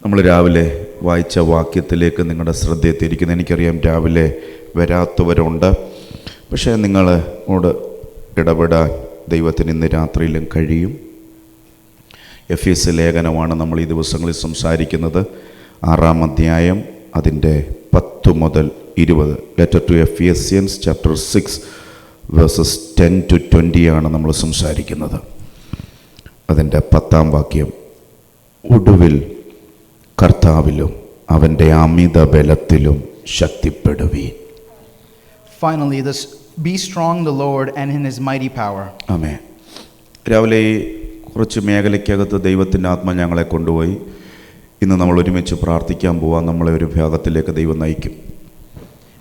നമ്മൾ രാവിലെ വായിച്ച വാക്യത്തിലേക്ക് നിങ്ങളുടെ ശ്രദ്ധയെ തിരിക്കുന്നത്. എനിക്കറിയാം രാവിലെ വരാത്തവരുണ്ട്, പക്ഷേ നിങ്ങളോട് ഇടപെടാൻ ദൈവത്തിന് ഇന്ന് രാത്രിയിലും കഴിയും. എഫേസ്യ ലേഖനമാണ് നമ്മൾ ഈ ദിവസങ്ങളിൽ സംസാരിക്കുന്നത്. 6-ാം അധ്യായം അതിൻ്റെ 10 മുതൽ 20. Letter to Ephesians chapter 6 verses 10 to 20 ആണ് നമ്മൾ സംസാരിക്കുന്നത്. അതിൻ്റെ 10-ാം വാക്യം, ഒടുവിൽ കർത്താവിലും അവൻ്റെ അമിത ബലത്തിലും ശക്തിപ്പെടുവീൻ. Finally, be strong in the Lord and in his mighty power. ആമേൻ. രാവിലെ കുറച്ച് മേഖലയ്ക്കകത്ത് ദൈവത്തിൻ്റെ ആത്മ ഞങ്ങളെ കൊണ്ടുപോയി. ഇന്ന് നമ്മൾ ഒരുമിച്ച് പ്രാർത്ഥിക്കാൻ പോവാം. നമ്മളെ ഒരു ഭാഗത്തിലേക്ക് ദൈവം നയിക്കും.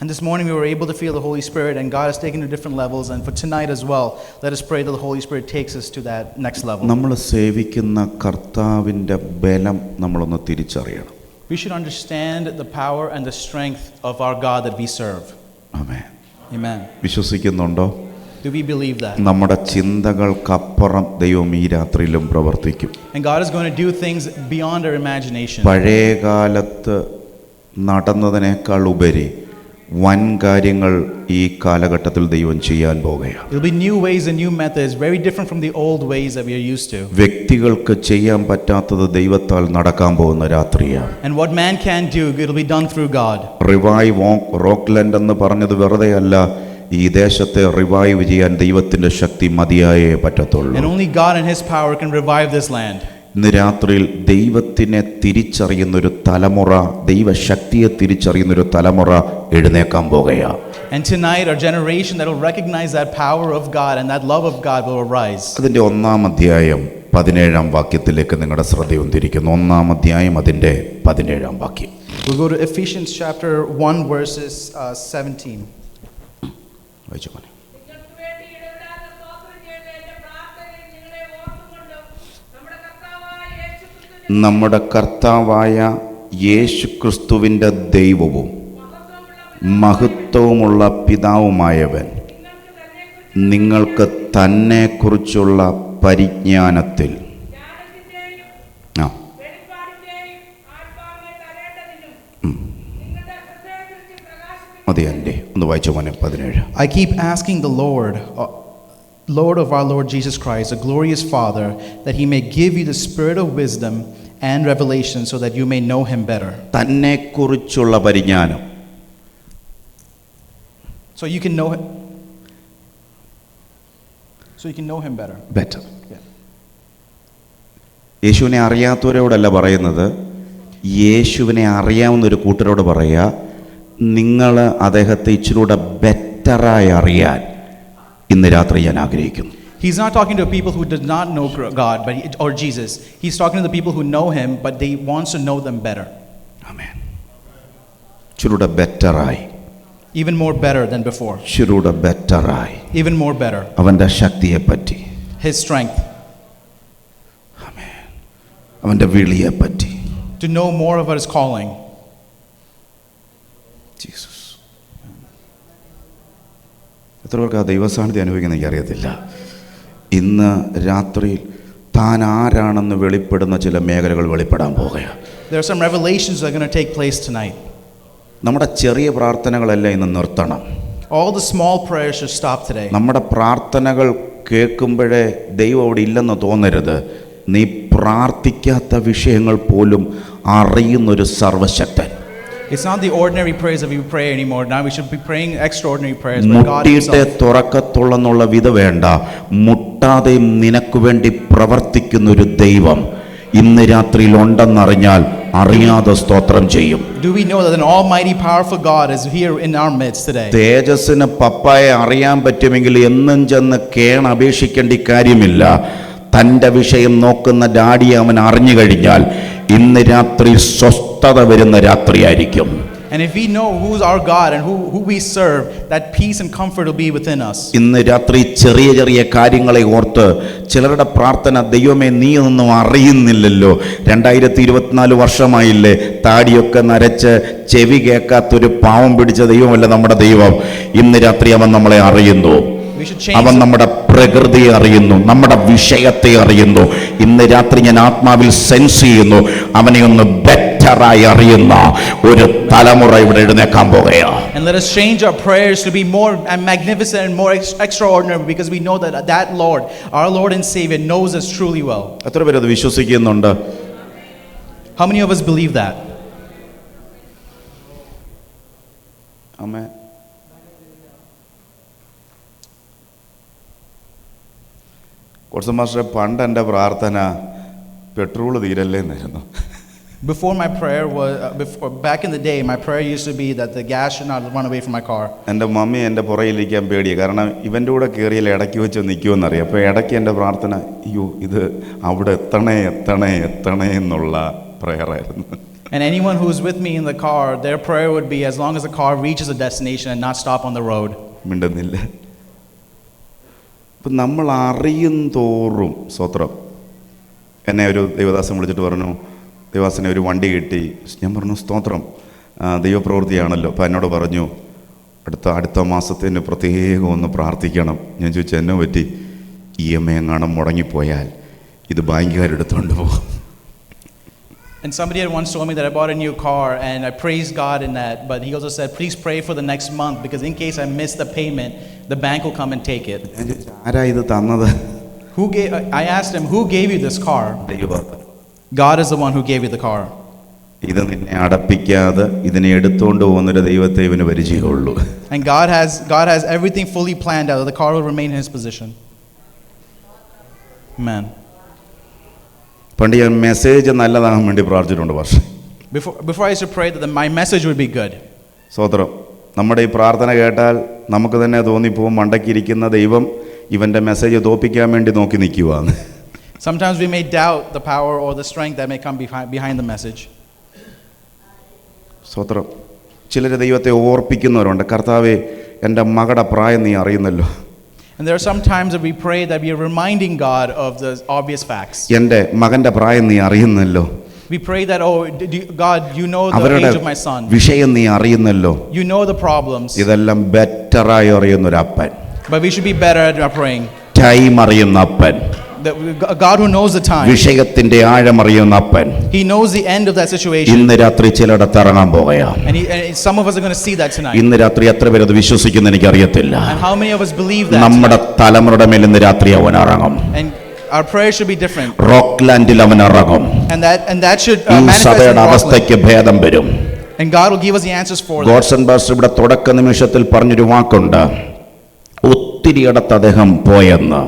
And this morning we were able to feel the Holy Spirit, and God has taken to different levels. And for tonight as well, let us pray that the Holy Spirit takes us to that next level. നമ്മൾ സേവിക്കുന്ന കർത്താവിൻ്റെ ബലം നമ്മളൊന്ന് തിരിച്ചറിയണം. We should understand the power and the strength of our God that we serve. Amen. Amen. വിശ്വസിക്കുന്നുണ്ടോ? Do we believe that? നമ്മുടെ ചിന്തകൾക്കപ്പുറം ദൈവം ഈ രാത്രിയിലും പ്രവർത്തിക്കും. And God is going to do things beyond our imagination. പഴയ കാലത്ത് നടന്നതിനേക്കാൾ ഉപരി വൻ കാര്യങ്ങൾ ഈ കാലഘട്ടത്തിൽ ദൈവം ചെയ്യാൻ പോകുകയാണ്. There will be new ways and new methods, very different from the old ways that we are used to. വ്യക്തികൾക്ക് ചെയ്യാൻ പറ്റാത്തത് ദൈവത്താൽ നടക്കാൻ പോകുന്ന രാത്രിയാണ്. And what man can do, it will be done through God. Revive Rockland എന്ന് പറഞ്ഞത് വെറുതെ അല്ല. ഈ ദേശത്തെ റിവൈവ് ചെയ്യാൻ ദൈവത്തിന്റെ ശക്തി മതിയായേ പറ്റത്തുള്ളൂ. And only God and his power can revive this land. ഇന്ന് രാത്രിയിൽ ദൈവത്തിനെ തിരിച്ചറിയുന്നൊരു തലമുറ, ദൈവശക്തിയെ തിരിച്ചറിയുന്നൊരു തലമുറ എഴുന്നേക്കാൻ പോകുകയാണ്. And tonight our generation that will recognize that power of God and that love of God will arise. അതിൻ്റെ 1-ാം അധ്യായം 17-ാം വാക്യത്തിലേക്ക് നിങ്ങളുടെ ശ്രദ്ധയും തിരിക്കുന്നു. 1-ാം അധ്യായം അതിൻ്റെ 17-ാം വാക്യം. We'll go to Ephesians chapter 1 verses 17. വായിച്ചു പോലെ. നമ്മുടെ കർത്താവായ യേശുക്രിസ്തുവിൻ്റെ ദൈവവും മഹത്വമുള്ള പിതാവുമായവൻ നിങ്ങൾക്ക് തന്നെക്കുറിച്ചുള്ള പരിജ്ഞാനത്തിൽ മതി. എൻ്റെ ഒന്ന് വായിച്ച മോനെ 17. I keep asking the Lord of our Lord Jesus Christ, the glorious Father, that he may give you the spirit of wisdom and revelation so that you may know him better. തന്നെക്കുറിച്ചുള്ള പരിജ്ഞാനം. So you can know him. So you can know him better. Better. യേശുവിനെ അറിയാത്തവരോടല്ല പറയുന്നത്, യേശുവിനെ അറിയാവുന്നൊരു കൂട്ടരോട് പറയുക, നിങ്ങൾ അദ്ദേഹത്തെ ഇച്ചിരൂടെ ബെറ്ററായി അറിയാൻ ഇന്ന് രാത്രി ഞാൻ ആഗ്രഹിക്കുന്നു. He's not talking to people who do not know God or Jesus. He's talking to the people who know him, but they wants to know them better. ആമേൻ. ഇച്ചിരൂടെ ബെറ്ററായി, even more better than before. ഇച്ചിരൂടെ ബെറ്ററായി, even more better. അവൻ്റെ ശക്തിയെ പറ്റി, his strength. ആമേൻ. അവൻ്റെ വിളിയെ പറ്റി, to know more of his calling. Jesus. എത്ര പേർക്ക് ആ ദൈവസാന്നിധ്യം അനുഭവിക്കുന്ന എനിക്കറിയത്തില്ല. ഇന്ന് രാത്രിയിൽ താൻ ആരാണെന്ന് വെളിപ്പെടുന്ന ചില മേഖലകൾ വെളിപ്പെടാൻ പോകുകയാണ്. There are some revelations that are going to take place tonight. നമ്മുടെ ചെറിയ പ്രാർത്ഥനകളെല്ലാം ഇന്ന് നിർത്തണം. All the small prayers should stop today. നമ്മുടെ പ്രാർത്ഥനകൾ കേൾക്കുമ്പോഴേ ദൈവം അവിടെ ഇല്ലെന്ന് തോന്നരുത്. നീ പ്രാർത്ഥിക്കാത്ത വിഷയങ്ങൾ പോലും അറിയുന്നൊരു സർവശക്തൻ. It's not the ordinary prayers that we pray anymore. Now we should be praying extraordinary prayers. But God മുട്ടിയിട്ടേ തുറക്കത്തുള്ളെന്നുള്ള വിധ വേണ്ട. മുട്ടാതെയും നിനക്ക് വേണ്ടി പ്രവർത്തിക്കുന്ന ഒരു ദൈവം ഇന്ന് രാത്രിയിൽ ഉണ്ടെന്നറിഞ്ഞാൽ അറിയാതെ സ്തോത്രം ചെയ്യും. Do we know that an almighty powerful God is here in our midst today? തേജസ്സിന് പപ്പായെ അറിയാൻ പറ്റുമെങ്കിൽ എന്നും ചെന്ന് അപേക്ഷിക്കേണ്ട കാര്യമില്ല. തൻ്റെ വിഷയം നോക്കുന്ന ഡാഡിയെ അവൻ അറിഞ്ഞു കഴിഞ്ഞാൽ ഇന്ന് രാത്രി സ്വസ്ഥത വരുന്ന രാത്രിയായിരിക്കും. And if we know who's our God and who we serve, that peace and comfort will be within us. ഇന്ന് രാത്രി ചെറിയ ചെറിയ കാര്യങ്ങളെ ഓർത്ത് ചിലരുടെ പ്രാർത്ഥന, ദൈവമേ നീ ഒന്നും അറിയുന്നില്ലല്ലോ, 2024 വർഷമായില്ലേ, താടിയൊക്കെ നരച്ച് ചെവി കേൾക്കാത്തൊരു പാവം പിടിച്ച ദൈവമല്ല നമ്മുടെ ദൈവം. ഇന്ന് രാത്രി അവൻ നമ്മളെ അറിയുന്നു. We should change. അവൻ നമ്മുടെ പ്രകൃതിയെ അറിയുന്നു, നമ്മുടെ വിഷയത്തെ അറിയുന്നു. ഇന്ന് രാത്രി ഞാൻ ആത്മാവിൽ സെൻസ് ചെയ്യുന്നു, അവനെ ഒന്ന് ബെറ്ററായി അറിയുന്ന ഒരു തലമുറ ഇവിടെ എഴുന്നേക്കാൻ പോകുകയാണ്. And let us change our prayers to be more magnificent and more extraordinary, because we know that Lord, our Lord and Savior, knows us truly well. എത്ര പേര് അത് വിശ്വസിക്കുന്നുണ്ട്? How many of us believe that? ആമേൻ. കുറച്ച് മാസ്റ്ററെ, പണ്ട് എൻ്റെ പ്രാർത്ഥന petrol തീരല്ലേ എന്നായിരുന്നു. Before my prayer was, back in the day, my prayer used to be that the gas should not run away from my car. എൻ്റെ മമ്മി എൻ്റെ പുറയിലിരിക്കാൻ പേടിയാണ്, കാരണം ഇവൻ്റെ കൂടെ കയറിയാൽ ഇടയ്ക്ക് വെച്ച് നിൽക്കുമെന്നറിയാം. അപ്പോൾ ഇടയ്ക്ക് എൻ്റെ പ്രാർത്ഥന, അയ്യോ ഇത് അവിടെ എത്തണേ എത്തണേ എത്തണേ എന്നുള്ള പ്രയറായിരുന്നു. And anyone who's with me in the car, their prayer would be, as long as the car reaches a destination and not stop on the road. മിണ്ടുന്നില്ല. അപ്പം നമ്മൾ അറിയും തോറും സ്വത്രം. എന്നെ ഒരു ദൈവദാസൻ വിളിച്ചിട്ട് പറഞ്ഞു, ദൈവദാസനെ ഒരു വണ്ടി കിട്ടി. ഞാൻ പറഞ്ഞു സ്തോത്രം, ദൈവപ്രവൃത്തിയാണല്ലോ. അപ്പം എന്നോട് പറഞ്ഞു, അടുത്ത മാസത്തിന് പ്രത്യേകം ഒന്ന് പ്രാർത്ഥിക്കണം. ഞാൻ ചോദിച്ചു എന്നെ പറ്റി? EMI എങ്ങാനും മുടങ്ങിപ്പോയാൽ ഇത് ബാങ്കുകാരെടുത്തുകൊണ്ട് പോകും. And somebody had once told me that I bought a new car, and I praised God in that, but he also said, please pray for the next month, because in case I miss the payment, the bank will come and take it. ആരാ ഇത് തന്നത്? I asked him, who gave you this car? God is the one who gave you the car. ഇത് നിന്നെ അടപ്പിക്കാതെ ഇതിനെ എടുത്തുകൊണ്ട് പോകുന്നൊരു ദൈവത്തെ ഇവന് പരിചയമുള്ളൂ. And God has everything fully planned out. The car will remain in his position. Amen. പണ്ട് ഞാൻ message നല്ലതാകാൻ വേണ്ടി പ്രാർത്ഥിച്ചിട്ടുണ്ട്. പക്ഷേ Before I used to pray that my message would be good. സ്തോത്രം. നമ്മുടെ ഈ പ്രാർത്ഥന കേട്ടാൽ നമുക്ക് തന്നെ തോന്നിപ്പോവും മണ്ടയ്ക്കിരിക്കുന്ന ദൈവം ഇവൻ്റെ മെസ്സേജ് തോപ്പിക്കാൻ വേണ്ടി നോക്കി നിൽക്കുവാന്ന്. Sometimes we may doubt the power or the strength that may come behind the message. സ്തോത്രം. ചിലർ ദൈവത്തെ ഓർപ്പിക്കുന്നവരുണ്ട്, കർത്താവേ എൻ്റെ മകളുടെ പ്രായം നീ അറിയുന്നല്ലോ. And there are some times that we pray that we are reminding God of the obvious facts. എൻ്റെ മകൻ്റെ പ്രായം നീ അറിയുന്നല്ലോ. We pray that, God, you know the age of my son. വിഷയം നീ അറിയുന്നല്ലോ. You know the problems. ഇതെല്ലാം ബെറ്ററായി അറിയുന്നൊരു അപ്പൻ. But we should be better at our praying. Time അറിയുന്ന അപ്പൻ. God who knows the time. വിഷയത്തിന്റെ ആഴം അറിയുന്ന അപ്പൻ. He knows the end of that situation. ഇന്ന് രാത്രി ചിലയിടത്ത് ഇറങ്ങാൻ പോകുകയാണ്. And some of us are going to see that tonight. ഇന്ന് രാത്രി എത്ര പേര് അത് വിശ്വസിക്കുന്നു എനിക്ക് അറിയത്തില്ല. And how many of us believe that? നമ്മുടെ തലമുറയുടെ മേൽ ഇന്ന് രാത്രി അവൻ ഇറങ്ങും. And our prayer should be different. റോക്ക്ലാൻഡിൽ അവൻ ഇറങ്ങും. And that should ഈ manifest in സഭയുടെ Rockland. അവസ്ഥയ്ക്ക് ഭേദം വരും. And God will give us the answers for that. Godson pastor ഇവിടെ തുടക്ക നിമിഷത്തിൽ പറഞ്ഞൊരു വാക്കുണ്ട്, ഒത്തിരി ഇടത്ത് അദ്ദേഹം പോയെന്ന്.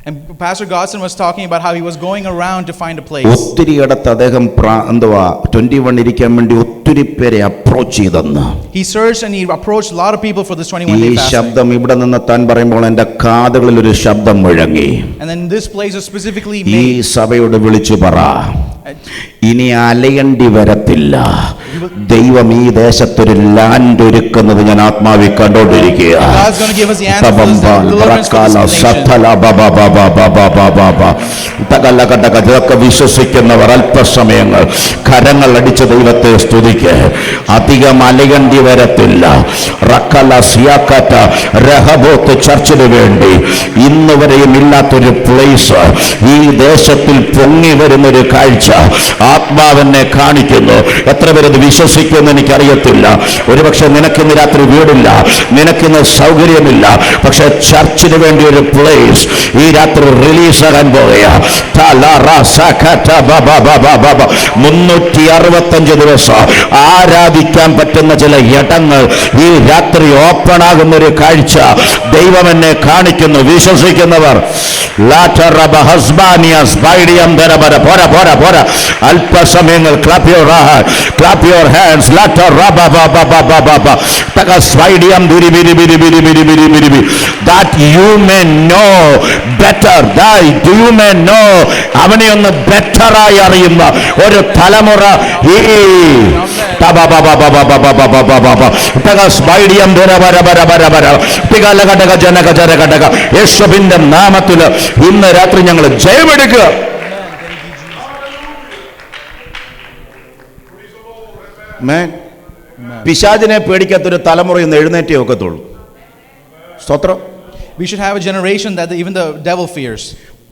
And Pastor Godson was talking about how he was going around to find a place. ഒത്തിരി ഇടത്ത് അദ്ദേഹം 21 ഇരിക്കാൻ വേണ്ടി ഒത്തിരി പേരെ അപ്രോച്ച് ചെയ്തെന്ന്. He searched and he approached a lot of people for this 21-day ഈ fasting. ശബ്ദം ഇവിടെ നിന്ന് താൻ പറയുമ്പോൾ എൻ്റെ കാതുകളിൽ ഒരു ശബ്ദം മുഴങ്ങി. And then this place was specifically ഈ made. സഭയോട് വിളിച്ചു പറ, ഇനി അലയേണ്ടി വരത്തില്ല. ദൈവം ഈ ദേശത്തൊരു ലാൻഡ് ഒരുക്കുന്നത് ഞാൻ ആത്മാവിൽ കണ്ടോണ്ടിരിക്കുക. God's going to give us the answer for this deliverance for this nation. ഇതൊക്കെ വിശ്വസിക്കുന്നവർ അല്പസമയങ്ങൾ കരങ്ങൾ അടിച്ച ദൈവത്തെ സ്തുതിക്ക്. അധികം അലയേണ്ടി വരത്തില്ല. രഹബോത്ത് ചർച്ചിന് വേണ്ടി ഇന്ന് വരെയും ഇല്ലാത്തൊരു പ്ലേസ് ഈ ദേശത്തിൽ പൊങ്ങി വരുന്നൊരു കാഴ്ച ആത്മാവെന്നെ കാണിക്കുന്നു. എത്ര പേരത് വിശ്വസിക്കുമെന്ന് എനിക്കറിയത്തില്ല. ഒരുപക്ഷെ നിനക്കിന്ന് രാത്രി വീടില്ല, നിനക്കിന്ന് സൗകര്യമില്ല, പക്ഷെ ചർച്ചിന് വേണ്ടി ഒരു പ്ലേസ് ഈ രാത്രി റിലീസ് ആകാൻ പോകുകയാണ്. 365 ദിവസം ആരാധിക്കാൻ പറ്റുന്ന ചില ഇടങ്ങൾ ഈ രാത്രി ഓപ്പൺ ആകുന്ന ഒരു കാഴ്ച ദൈവം എന്നെ കാണിക്കുന്നു. വിശ്വസിക്കുന്നവർ അല്പസമയങ്ങൾ clap your hands. That you may know better. Do you may know അവനെ ഒന്ന് ബെറ്ററായി അറിയുന്ന ഒരു തലമുറ ഈ യേശുവിന്റെ നാമത്തിൽ ഇന്ന് രാത്രി ഞങ്ങൾ ജയമെടുക്കുക. പിശാചിനെ പേടിക്കാത്തൊരു തലമുറ ഇന്ന് എഴുന്നേറ്റേ ഒക്കത്തുള്ളൂ. സ്തോത്രം. We should have a generation that even the devil fears.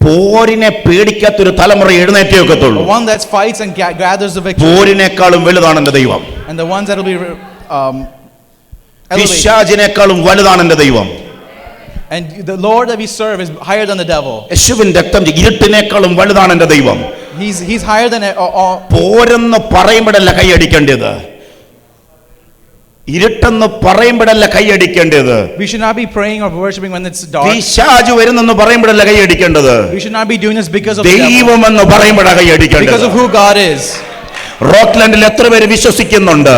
പോരിനെ പേടിക്കാത്തൊരു തലമുറ എഴുന്നേറ്റേ ഒക്കത്തുള്ളൂ. One that fights and gathers the victory. പോരിനേക്കാളും വലുതാണ് എൻ്റെ ദൈവം. And the ones that will be elevated. പിശാചിനേക്കാളും വലുതാണ് എൻ്റെ ദൈവം. And the Lord that we serve is higher than the devil. യേശുവിന്റെ രക്തം ഇരുട്ടിനേക്കാളും വലുതാണ് എൻ്റെ ദൈവം. He's higher than all. പോരെന്ന് പറയുമ്പോഴല്ല കൈയടിക്കേണ്ടത്. ഇരുട്ടെന്ന് പറയുമ്പോഴല്ല കൈയടിക്കേണ്ടത്. We should not be praying or worshiping when it's dark. പിശാച് വരുന്നെന്ന് പറയുമ്പോഴല്ല കൈയടിക്കേണ്ടത്. We should not be doing this because of the devil. ദൈവമെന്ന് പറയുമ്പോഴാണ് കൈയടിക്കേണ്ടത്. Because of who God is. റോക്ക്ലൻഡിൽ എത്ര പേര് വിശ്വസിക്കുന്നുണ്ട്?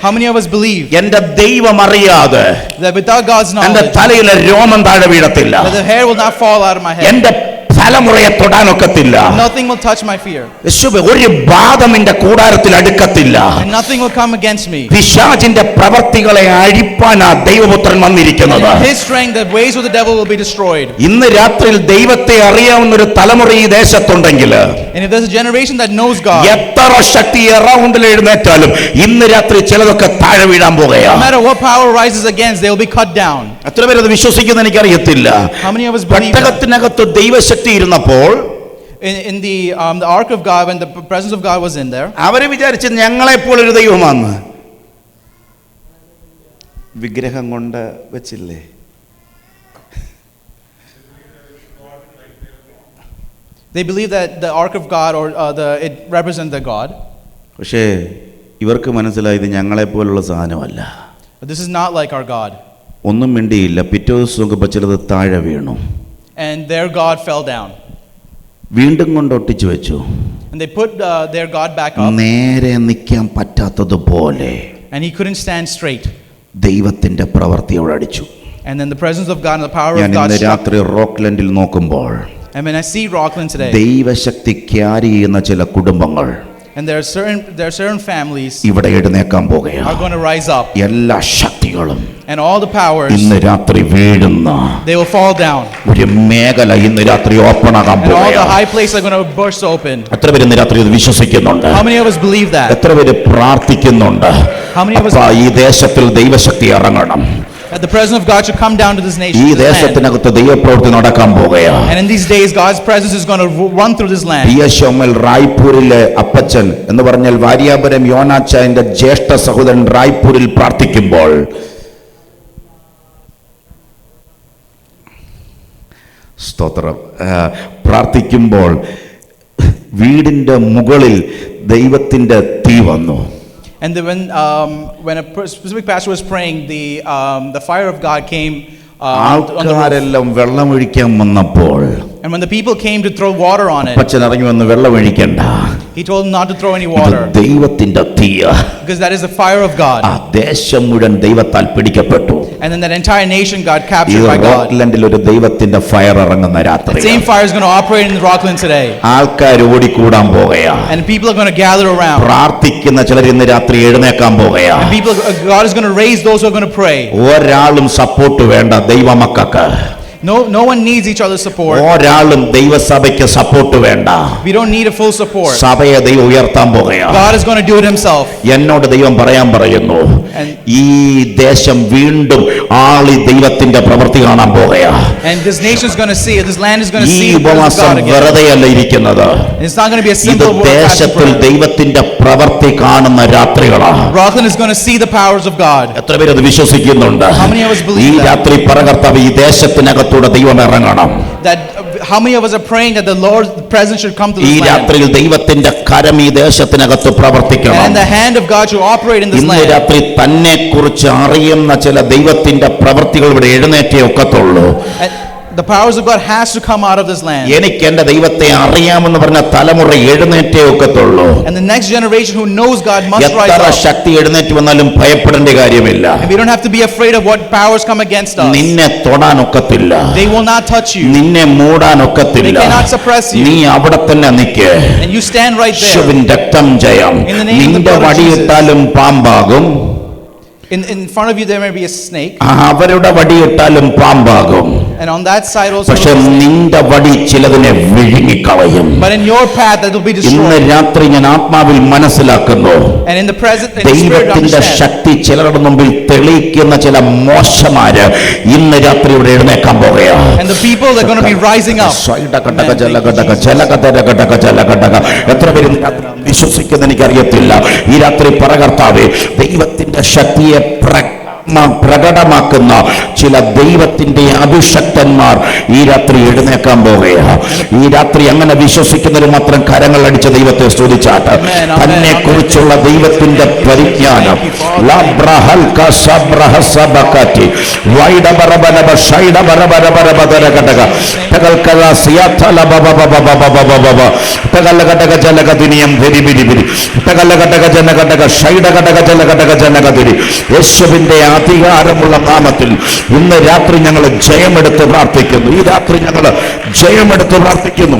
How many of us believe എന്റെ ദൈവം അറിയാതെ that without God's എന്റെ knowledge തലയിലെ രോമം താഴെ വീഴത്തില്ല. that the hair will not fall out of my head. എന്റെ തലമുറയെ തൊടാനൊക്കത്തില്ല. Nothing will touch my fear. യേശുവേ, ഒരു ബാധ നിന്റെ കൂടാരത്തിൽ അടുക്കത്തില്ല. And nothing will come against me. പിശാചിന്റെ പ്രവർത്തികളെ അഴിപ്പാനാ ദൈവപുത്രൻ വന്നിരിക്കുന്നത്. His strength, the ways of the devil will be destroyed. ഇന്ന് രാത്രിയിൽ ദൈവത്തെ അറിയാവുന്ന ഒരു തലമുറ ഈ ദേശത്തുണ്ടെങ്കിൽ, And if there's a generation that knows God, എത്ര ശക്തി എറൗണ്ടിൽ എഴുന്നേറ്റാലും ഇന്ന് രാത്രി ചിലതൊക്കെ താഴെ വീഴാൻ no പോകുകയാണ്. matter what power rises against, they will be cut down. എത്ര പേര് അത് വിശ്വസിക്കുന്ന എനിക്കറിയത്തില്ല. How many of us believe that? പെട്ടകത്തിനകത്ത് ദൈവശക്തി ഇരുന്നപ്പോൾ In the ark of God, when the presence of God was in there, അവര് വിചാരിച്ച് ഞങ്ങളെപ്പോലൊരു ദൈവമാണെന്ന്. വിഗ്രഹം കൊണ്ട് വെച്ചില്ലേ? they believed that the ark of God or it represented the God. പക്ഷേ ഇവർക്ക് മനസ്സിലായത് ഞങ്ങളെപ്പോലുള്ള സാധനമല്ല. But this is not like our God. ഒന്നും മിണ്ടിയില്ല. പിറ്റേ ദിവസം നോക്കുമ്പോൾ ചിലത് താഴെ വീണു. And their God fell down. വീണ്ടും കൊണ്ട് ഒട്ടിച്ചു വെച്ചു. And they put their God back up. നേരെ നിൽക്കാൻ പറ്റാത്തതുപോലെ And he couldn't stand straight. ദൈവത്തിന്റെ പ്രവൃത്തി അവിടെ അടിച്ചു. And then the presence of God and the power ഞാൻ of God ഇന്ന് struck. രാത്രി റോക്ക്ലൻഡിൽ നോക്കുമ്പോൾ And when I see Rockland today, ദൈവശക്തി ക്യാരി ചെയ്യുന്ന ചില കുടുംബങ്ങൾ and there are certain families ഇവിടെ എഴുന്നേക്കാൻ പോകുകയാണ്. are going to rise up. എല്ലാ ശക്തികളും And all the powers, ഇന്ന് രാത്രി വീഴുന്ന they will fall down. ഒരു മേഖല ഇന്ന് രാത്രി ഓപ്പൺ ആകാൻ And all the പോകുകയാണ്. high places are going to burst open. എത്ര പേര് ഇന്ന് രാത്രി ഇത് വിശ്വസിക്കുന്നുണ്ട്? How many of us believe that? എത്ര പേര് പ്രാർത്ഥിക്കുന്നുണ്ട്? How many of us അപ്പാ, ഈ ദേശത്തിൽ ദൈവശക്തി ഇറങ്ങണം. that the presence of God should come down to this nation, ഈ this land. ദേശത്തിനകത്ത് ദൈവപ്രവൃത്തി നടക്കാൻ പോകുകയാണ്. And in these days, God's presence is going to run through this land. PSOML റായ്പൂരിലെ അപ്പച്ചൻ എന്ന് പറഞ്ഞാൽ വാര്യാപുരം യോനാച്ചായന്റെ ജ്യേഷ്ഠ സഹോദരൻ റായ്പൂരിൽ പ്രാർത്ഥിക്കുമ്പോൾ സ്തോത്രം പ്രാർത്ഥിക്കുമ്പോൾ വീടിന്റെ മുകളിൽ ദൈവത്തിന്റെ തീ വന്നു. And then when a specific pastor was praying, the fire of God came on the roof. ആൾക്കാരെല്ലാം വെള്ളമൊഴിക്കാൻ വന്നപ്പോൾ And when the people came to throw water on it, അപ്പച്ചൻ ഇറങ്ങി വന്ന് വെള്ളമൊഴിക്കണ്ട, he told them not to throw any ഇത് water ദൈവത്തിന്റെ തീയ. because that is the fire of God. ആ ദേശം മുഴുവൻ ദൈവത്താൽ പിടിക്കപ്പെട്ടു. And then that entire nation got ഈ captured by God. റോക്ക്ലൻഡിൽ ഒരു ദൈവത്തിന്റെ ഫയർ ഇറങ്ങുന്ന The രാത്രി same fire is going to operate in Rockland today. ആൾക്കാർ ഓടിക്കൂടാൻ പോകുകയാണ്. And people are going to gather around. പ്രാർത്ഥിക്കുന്ന ചിലർ ഇന്ന് രാത്രി എഴുന്നേക്കാൻ And പോകുകയാണ്. people, God is going to raise those who are going to pray. ഒരാളും സപ്പോർട്ട് വേണ്ട ദൈവമക്കൾക്ക്. No one needs each other's support. ഒരാളും ദൈവസഭയ്ക്ക് സപ്പോർട്ട് വേണ്ട. We don't need a full support. സഭയെ ദൈവം ഉയർത്താൻ പോകുകയാണ്. God is going to do it himself. എന്നോട് ദൈവം പറയുന്നു, ഈ ദേശം വീണ്ടും ആളി ദൈവത്തിന്റെ പ്രവൃത്തി കാണാൻ പോകുകയാണ്. And this nation is going to see it. This land is going to ഈ see the presence of ഉപവാസം God again. വെറുതെയല്ല ഇരിക്കുന്നത്. It's not going to be a ഇത് simple word of ദേശത്തിൽ prayer. ദൈവത്തിന്റെ പ്രവൃത്തി കാണുന്ന രാത്രികളാണ്. Rockland is going to see the powers of God. എത്ര പേര് അത് വിശ്വസിക്കുന്നുണ്ട്? How many of us believe ഈ that? രാത്രി പറകർത്താവ് ഈ ദേശത്തിനകത്തൂടെ ദൈവം ഇറങ്ങണം. That how many of us are praying that the Lord's presence should come to ഈ this land? രാത്രിയിൽ ദൈവത്തിന്റെ കരം ഈ ദേശത്തിനകത്ത് പ്രവർത്തിക്കണം. And the hand of God should operate in this ഇന്ന് land. രാത്രി തന്നെ കുറിച്ച് അറിയുന്ന ചില ദൈവത്തിന്റെ പ്രവൃത്തികൾ ഇവിടെ എഴുന്നേറ്റേ ഒക്കത്തുള്ളൂ. And the powers of God has to come out of this land. എനിക്ക് എന്റെ ദൈവത്തെ അറിയാമെന്ന് പറഞ്ഞ തലമുറ എഴുന്നേറ്റേ ഒക്കത്തുള്ളൂ. And the next generation who knows God must rise എത്ര up. ശക്തി എഴുന്നേറ്റ് വന്നാലും ഭയപ്പെടേണ്ട കാര്യമില്ല. And we don't have to be afraid of what powers come against us. നിന്നെ തൊടാൻ ഒക്കത്തില്ല. They will not touch you. നിന്നെ മൂടാൻ ഒക്കത്തില്ല. They cannot suppress you. നീ അവിടെ തന്നെ നിൽക്ക്. And you stand right there. യേശുവിൻ രക്തം ജയം. In the name of the നിന്റെ blood of വടിയിട്ടാലും പാമ്പാകും. In front of you there may be a snake. അവരുടെ വടിയിട്ടാലും പാമ്പാകും. And on that side also. പക്ഷെ നിന്റെ വടി ചിലതിനെ വിഴുങ്ങിക്കളയും. But in your path that will be ഇന്ന് destroyed. രാത്രി ഞാൻ ആത്മാവിൽ മനസ്സിലാക്കുന്നു, And in the present, in the spirit ദൈവത്തിന്റെ understand. ശക്തി ചിലരുടെ മുമ്പിൽ തെളിയിക്കുന്ന ചില മോശമാര് ഇന്ന് രാത്രി ഇവിടെ എഴുന്നേക്കാൻ പോകുകയാണ്. And the people that are going to be rising up. എത്ര പേര് വിശ്വസിക്കുന്ന എനിക്കറിയത്തില്ല. ഈ രാത്രി പറകർത്താവേ, ദൈവത്തിന്റെ ശക്തിയെ പ്രകടമാക്കുന്ന ചില ദൈവത്തിന്റെ അഭിഷക്തന്മാർ ഈ രാത്രി എഴുന്നേക്കാൻ പോകുകയാണ്. ഈ രാത്രി അങ്ങനെ വിശ്വസിക്കുന്നവർ മാത്രം കരങ്ങൾ അടിച്ച ദൈവത്തെ സ്തുതിച്ചാട്ട്. തന്നെ കുറിച്ചുള്ള ദൈവത്തിന്റെ പരിജ്ഞാനം യേശുവിന്റെ അധികാരമുള്ള നാമത്തിൽ ഇന്ന് രാത്രി ഞങ്ങൾ ജയമെടുത്ത് പ്രാർത്ഥിക്കുന്നു. ഈ രാത്രി ഞങ്ങൾ ജയമെടുത്ത് പ്രാർത്ഥിക്കുന്നു.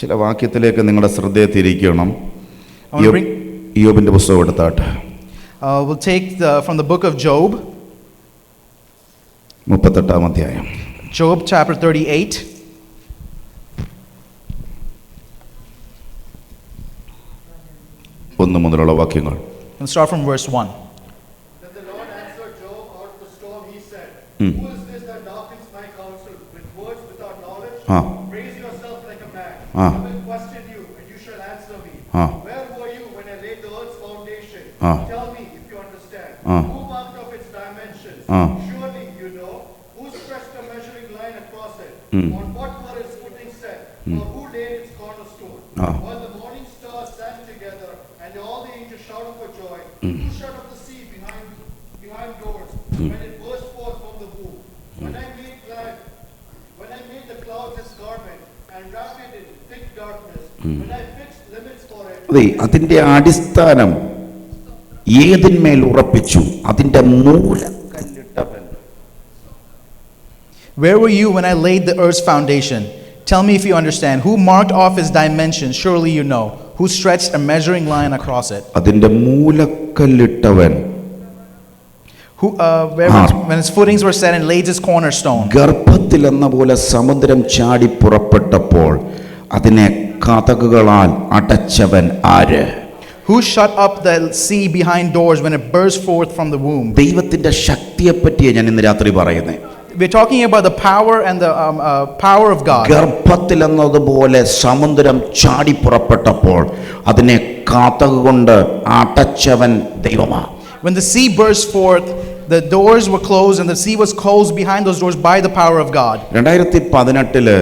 ചില വാക്യത്തിലേക്ക് നിങ്ങളുടെ ശ്രദ്ധയെ തിരിക്കണം. യോബിന്റെ പുസ്തകം എടുത്താട്ടെ. We'll take from the book of Job. 38 അധ്യായം. Job chapter 38. ഒന്ന് മുതലുള്ള വാക്യങ്ങൾ. We'll start from verse 1. Then the Lord answered Job out of the storm. He said, Who is this that darkens my counsel with words without knowledge? Raise yourself like a man. I will question you, and you shall answer me. Where were you when I laid the earth's foundation? Tell me if you understand. Who marked off its dimensions? Surely you know. Who stretched a measuring line across it? On what were its footings set? Or who laid its cornerstone? While the morning stars sang together, and all the angels shouted for joy, who shut up the sea behind doors when it burst forth from the womb? When I made the clouds its garment and wrapped it in thick darkness, when I fixed limits for it. അതിന്റെ അടിസ്ഥാനം ഏതിന്മേൽ ഉറപ്പിച്ചു? അതിന്റെ മൂലക്കല്ലിട്ടവൻ. Where were you when I laid the earth's foundation? Tell me if you understand. Who marked off its dimensions? Surely you know. Who stretched a measuring line across it? അതിന്റെ മൂലക്കല്ലിട്ടവൻ. When its footings were set and laid its cornerstone. ഗർഭത്തിൽ എന്ന പോലെ സമുദ്രം ചാടി പുറപ്പെട്ടപ്പോൾ അതിനെ കതകുകളാൽ അടച്ചവൻ ആര്? Who shut up the sea behind doors when it burst forth from the womb? ദൈവത്തിന്റെ ശക്തിയെ പറ്റിയാണ് ഞാൻ ഇന്ന് രാത്രി പറയുന്നത്. We're talking about the power and the power of God. ഗർഭത്തിൽ എന്നതുപോലെ സമുദ്രം ചാടി പുറപ്പെട്ടപ്പോൾ അതിനെ കതകുകൊണ്ട് അടച്ചവൻ ദൈവമാണ്. When the sea burst forth, the doors were closed and the sea was closed behind those doors by the power of God. 2018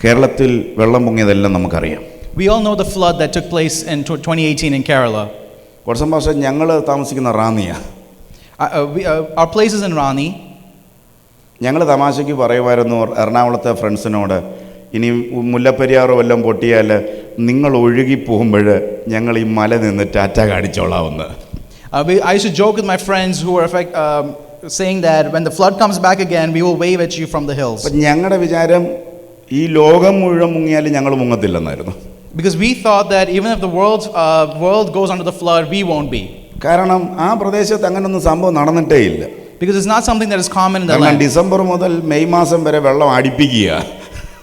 കേരളത്തിൽ വെള്ളം പൊങ്ങിയതെല്ലാം നമുക്കറിയാം. We all know the flood that took place in 2018 in Kerala. കുറച്ച് മാസം ഞങ്ങൾ താമസിക്കുന്ന റാന്നിയാ. Our place is in Rani. ഞങ്ങൾ തമാശയ്ക്ക് പറയുമായിരുന്നു എറണാകുളത്തെ ഫ്രണ്ട്സിനോട്, ഇനി മുല്ലപ്പെരിയാറോ വല്ലതും പൊട്ടിയാൽ നിങ്ങൾ ഒഴുകി പോകുമ്പോൾ ഞങ്ങൾ ഈ മല നിന്ന് Tata കാണിച്ചോളാവുന്ന. I used to joke with my friends who were saying that when the flood comes back again, we will wave at you from the hills. ഞങ്ങളുടെ വിചാരം ഈ ലോകം മുഴുവൻ മുങ്ങിയാലും ഞങ്ങൾ മുങ്ങത്തില്ലെന്നായിരുന്നു. Because we thought that even if the world goes under the flood, we won't be. കാരണം ആ പ്രദേശത്ത് അങ്ങനൊന്നും സംഭവം നടന്നിട്ടേ ഇല്ല. Because it's not something that is common in the land. December മുതൽ മെയ് മാസം വരെ വെള്ളം അടിപ്പിക്കുക.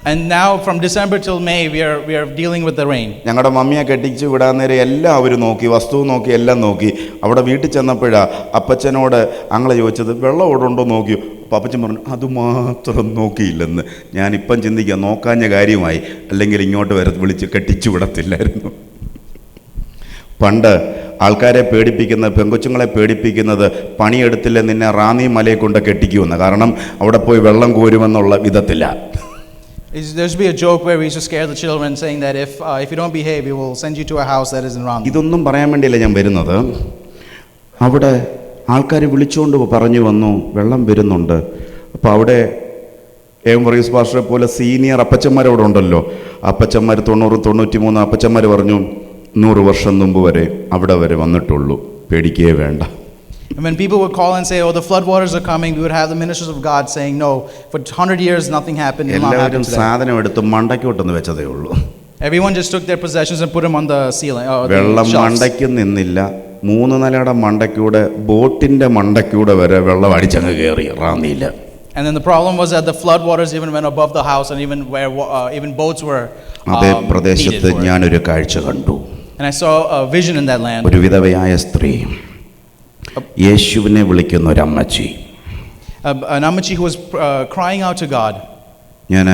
And now from December till May we are dealing with the rain. ഞങ്ങളുടെ മമ്മിയെ കെട്ടിച്ച് വിടാൻ നേരം എല്ലാം അവർ നോക്കി, വസ്തു നോക്കി, എല്ലാം നോക്കി. അവിടെ വീട്ടിൽ ചെന്നപ്പോഴാ അപ്പച്ചനോട് അങ്ങളെ ചോദിച്ചത് വെള്ളം അവിടെ ഉണ്ടോ നോക്കിയോ? അപ്പോൾ അപ്പച്ചൻ പറഞ്ഞു അതുമാത്രം നോക്കിയില്ലെന്ന്. ഞാനിപ്പം ചിന്തിക്കുക നോക്കാഞ്ഞ കാര്യമായി, അല്ലെങ്കിൽ ഇങ്ങോട്ട് വിളിച്ച് കെട്ടിച്ചു വിടത്തില്ലായിരുന്നു. പണ്ട് ആൾക്കാരെ പേടിപ്പിക്കുന്ന, പെങ്കൊച്ചുങ്ങളെ പേടിപ്പിക്കുന്നത് പണിയെടുത്തില്ല നിന്നെ റാന്നി മലയെ കൊണ്ട് കെട്ടിക്കുമെന്ന്. കാരണം അവിടെ പോയി വെള്ളം കോരുമെന്നുള്ള വിധത്തില്ല. There used to be a joke where we used to scare the children saying that if you don't behave, we will send you to a house that is in Rani. ഇതൊന്നും പറയാൻ വേണ്ടിയില്ല ഞാൻ വരുന്നത്. അവിടെ ആൾക്കാർ വിളിച്ചുകൊണ്ട് പറഞ്ഞു വന്നു വെള്ളം വരുന്നുണ്ട്. അപ്പോൾ അവിടെ വർഗീസ് പാസ്റ്ററെ പോലെ സീനിയർ അപ്പച്ചന്മാർ അവിടെ ഉണ്ടല്ലോ. അപ്പച്ചന്മാർ 90, 93 അപ്പച്ചന്മാർ പറഞ്ഞു 100 വർഷം മുമ്പ് വരെ അവിടെ വരെ വന്നിട്ടുള്ളൂ, പേടിക്കേ വേണ്ട. And when people would call and say, oh, the flood waters are coming, we would have the ministers of God saying, no, for 100 years nothing happened. എല്ലാവരും സാധനം എടുത്ത് മണ്ടയ്ക്കോട്ടൊന്ന് വെച്ചതേ ഉള്ളൂ. Everyone just took their possessions and put them on the ceiling. വെള്ളം മണ്ടയ്ക്കും നിന്നില്ല, 3 നിലയുടെ മണ്ടയ്ക്കൂടെ ബോട്ടിൻ്റെ മണ്ടയ്ക്കൂടെ വരെ വെള്ളം അടിച്ചങ്ങ് കയറി റാന്നിയിൽ. And then the problem was that the flood waters even went above the house, and even where even boats were അതേ needed പ്രദേശത്ത് for it. ഞാനൊരു കാഴ്ച കണ്ടു. And I saw a vision in that land. ഒരു വിധവയായ സ്ത്രീ, യേശുവിനെ വിളിക്കുന്ന ഒരു അമ്മച്ചി. An ammachi who was crying out to God. ഞാൻ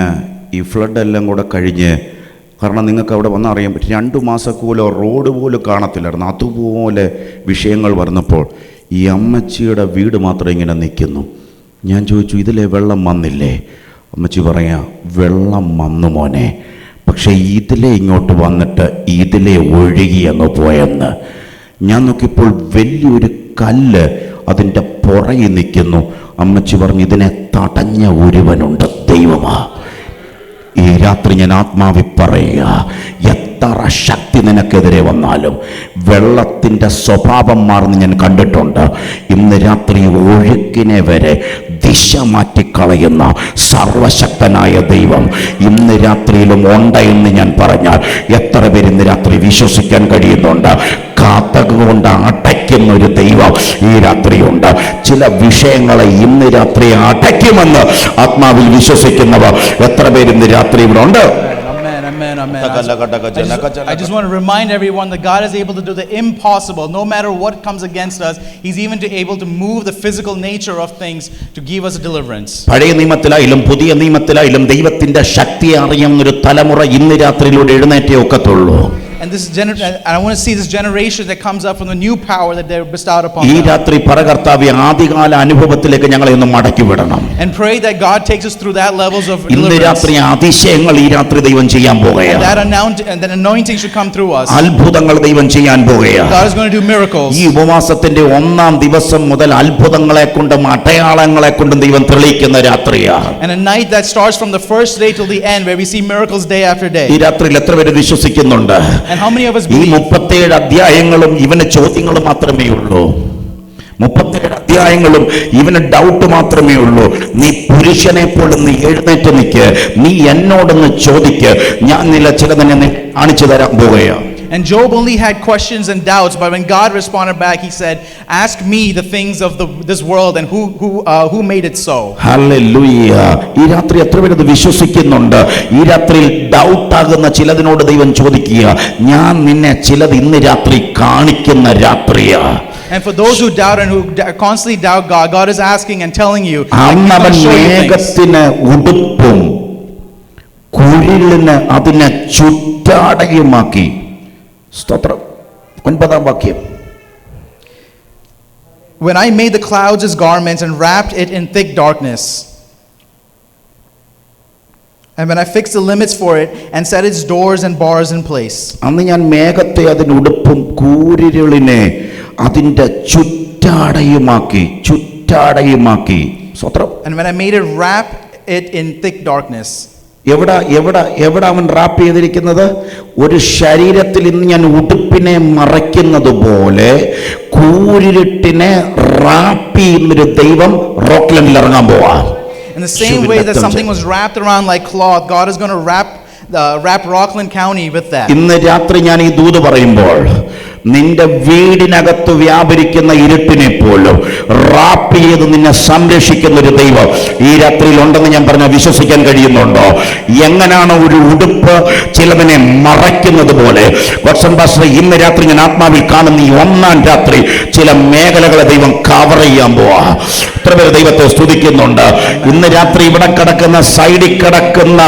ഈ ഫ്ലഡ് എല്ലാം കൂടെ കഴിഞ്ഞ്, കാരണം നിങ്ങൾക്ക് അവിടെ വന്നാൽ അറിയാൻ പറ്റും, 2 മാസക്കൂലോ റോഡ് പോലും കാണത്തില്ലായിരുന്നു, അതുപോലെ വിഷയങ്ങൾ വന്നപ്പോൾ ഈ അമ്മച്ചിയുടെ വീട് മാത്രം ഇങ്ങനെ നിൽക്കുന്നു. ഞാൻ ചോദിച്ചു, ഇതിലെ വെള്ളം വന്നില്ലേ? അമ്മച്ചി പറയാ, വെള്ളം വന്നു മോനെ, പക്ഷേ ഇതിലെ ഇങ്ങോട്ട് വന്നിട്ട് ഇതിലെ ഒഴുകി അങ്ങ് പോയെന്ന്. ഞാൻ നോക്കിയപ്പോൾ വലിയൊരു കല്ല് അതിൻ്റെ പുറകിൽ നിൽക്കുന്നു. അമ്മച്ചി പറഞ്ഞു, ഇതിനെ തടഞ്ഞ ഒരുവനുണ്ട്, ദൈവമാ. ഈ രാത്രി ഞാൻ ആത്മാവി പറയുക, എത്ര ശക്തി നിനക്കെതിരെ വന്നാലും വെള്ളത്തിൻ്റെ സ്വഭാവം മാറുന്ന ഞാൻ കണ്ടിട്ടുണ്ട്. ഇന്ന് രാത്രി ഒഴുക്കിനെ വരെ ദിശ മാറ്റിക്കളയുന്ന സർവശക്തനായ ദൈവം ഇന്ന് രാത്രിയിലും ഉണ്ട് എന്ന് ഞാൻ പറഞ്ഞാൽ എത്ര പേര് ഇന്ന് രാത്രി വിശ്വസിക്കാൻ കഴിയുന്നുണ്ട്? കാത്തകൊണ്ട് അടയ്ക്കുന്ന ഒരു ദൈവം ഈ രാത്രിയുണ്ട്. ചില വിഷയങ്ങളെ ഇന്ന് രാത്രി അടയ്ക്കുമെന്ന് ആത്മാവിൽ വിശ്വസിക്കുന്നവർ എത്ര പേര് ഇന്ന് രാത്രി ഇവിടെ ഉണ്ട്? Amen, amen. I just want to remind everyone that God is able to do the impossible. No matter what comes against us, He's even able to move the physical nature of things to give us a deliverance. പഴയ നിയമത്തിലായാലും പുതിയ നിയമത്തിലായാലും ദൈവത്തിന്റെ ശക്തി അറിയുന്ന ഒരു തലമുറ ഇന്ന് രാത്രിയിലൂടെ എഴുന്നേറ്റേ ഒക്കത്തുള്ളൂ. And this and I want to see this generation that comes up from the new power that they're bestowed upon ഈ them. രാത്രി പരകർത്താവ്യ ആദികാല അനുഭവത്തിലേക്ക് ഞങ്ങളെ ഒന്ന് മടക്കി വിടണം. And pray that God takes us through that levels of ഇന്ന് deliverance. രാത്രി അതിശയങ്ങൾ ഈ രാത്രി ദൈവം ചെയ്യാൻ And പോകുകയാണ്. that anointing should come through us. അത്ഭുതങ്ങൾ ദൈവം ചെയ്യാൻ പോകുകയാണ്. God is going to do miracles. ഈ ഉപവാസത്തിന്റെ 1-ാം ദിവസം മുതൽ അത്ഭുതങ്ങളെ കൊണ്ടും അടയാളങ്ങളെ കൊണ്ടും ദൈവം തെളിയിക്കുന്ന രാത്രിയാണ്. And a night that starts from the first day till the end, where we see miracles day after day. ഈ രാത്രിയിൽ എത്ര പേര് വിശ്വസിക്കുന്നുണ്ട്? And how many of us ഈ believe? 37 അധ്യായങ്ങളും ഇവന് ചോദ്യങ്ങൾ മാത്രമേ ഉള്ളൂ. 37 അധ്യായങ്ങളും ഇവന് ഡൗട്ട് മാത്രമേ ഉള്ളൂ. നീ പുരുഷനെ പോലെ നീ എഴുന്നേറ്റ് നിൽക്ക്, നീ എന്നോടൊന്ന് ചോദിക്ക്, ഞാൻ ചിലതിനെ കാണിച്ചു തരാൻ പോവുകയാണ്. And Job only had questions and doubts, but when God responded back, he said, "Ask me the things of this world and who made it so." Hallelujah. ഈ രാത്രി എത്ര പേര് ഇത് വിശ്വസിക്കുന്നുണ്ട്? ഈ രാത്രിയിൽ ഡൗട്ട് ആകുന്ന ചിലതിനോട് ദൈവം ചോദിക്കുക, ഞാൻ നിന്നെ ചിലത് ഇന്ന് രാത്രി കാണിക്കുന്ന രാത്രിയാ. And for those who doubt and who constantly doubt God, God is asking and telling you, അന്നവൻ മേഘത്തിന് ഉടുപ്പും കുഴിലിന് അതിനെ ചുറ്റാടയുമാക്കി. സ്തോത്രം. 9-ാം വാക്യം. when I made the clouds his garments and wrapped it in thick darkness, and when I fixed the limits for it and set its doors and bars in place. അന്ന് ഞാൻ മേഘത്തെ അതിന് ഉടുപ്പും കൂരിരുളിനെ അതിൻ്റെ ചുറ്റാടയുമാക്കി. സ്തോത്രം. And when I made it wrap it in thick darkness. എവിടെ അവൻ rap ചെയ്തിരിക്കുന്നത്? ഒരു ശരീരത്തിൽ ഇന്ന് ഞാൻ ഉടുപ്പിനെ മറയ്ക്കുന്നത് പോലെ കൂരിരുട്ടിനെ റാപ്പ് ചെയ്യുന്നൊരു ദൈവം റോക്ക്ലൻഡിൽ ഇറങ്ങാൻ പോവാ. In the same way that something was wrapped around like cloth, God is going to wrap Rockland County with that. ഇന്ന് രാത്രി ഞാൻ ഈ ദൂത് പറയുമ്പോൾ നിന്റെ വീടിനകത്ത് വ്യാപരിക്കുന്ന ഇരുട്ടിനെ പോലും റാപ്പ് ചെയ്ത് നിന്നെ സംരക്ഷിക്കുന്ന ഒരു ദൈവം ഈ രാത്രിയിൽ ഉണ്ടെന്ന് ഞാൻ പറഞ്ഞാൽ വിശ്വസിക്കാൻ കഴിയുന്നുണ്ടോ? എങ്ങനെയാണ് ഒരു ഉടുപ്പ് ചിലതിനെ മറയ്ക്കുന്നത് പോലെ ഗോഡ്സൺ പാസ്റ്റർ ഇന്ന് രാത്രി ഞാൻ ആത്മാവിൽ കാണുന്ന ഈ 1-ാം രാത്രി ചില മേഖലകളെ ദൈവം കവർ ചെയ്യാൻ പോവാ. എത്ര പേര് ദൈവത്തെ സ്തുതിക്കുന്നുണ്ട്? ഇന്ന് രാത്രി ഇവിടെ കിടക്കുന്ന സൈഡിൽ കിടക്കുന്ന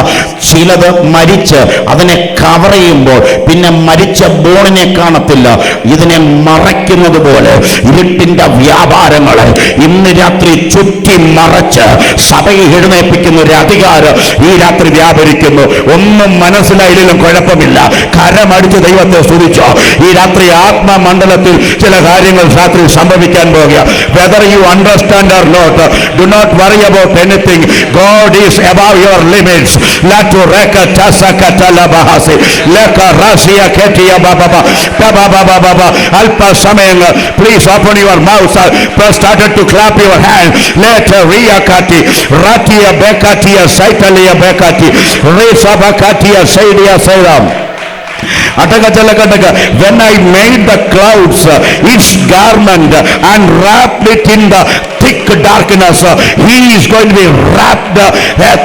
ചിലത് മരിച്ച് അതിനെ കവർ ചെയ്യുമ്പോൾ പിന്നെ മരിച്ച ബോണിനെ കാണത്തില്ല. ഇതിനെ മറയ്ക്കുന്നത് പോലെ ഇരുട്ടിന്റെ വ്യാപാരങ്ങളെ ഇന്ന് രാത്രി ചുറ്റി മറച്ച് സഭയെ എഴുന്നേൽപ്പിക്കുന്ന ഒരു അധികാരം ഈ രാത്രി വ്യാപരിക്കുന്നു. ഒന്നും മനസ്സിലായില്ലെങ്കിലും കുഴപ്പമില്ല, കരമടിച്ച് ദൈവത്തെ സ്തുതിച്ചോ. ഈ രാത്രി ആത്മമണ്ഡലത്തിൽ ചില കാര്യങ്ങൾ രാത്രി സംഭവിക്കാൻ പോകുക. Whether you understand or not, do not worry about anything. God is above your limits. Latu reka tasakatala bahasi leka rasia ketia baba baba alpa sameng. Please open your mouth. Started to clap your hand. Let ria kati ratia bekatia saitalia bekati resa bakatia saidia sairam When I made the clouds its garment and wrapped it in the thick darkness, he is going to be wrapped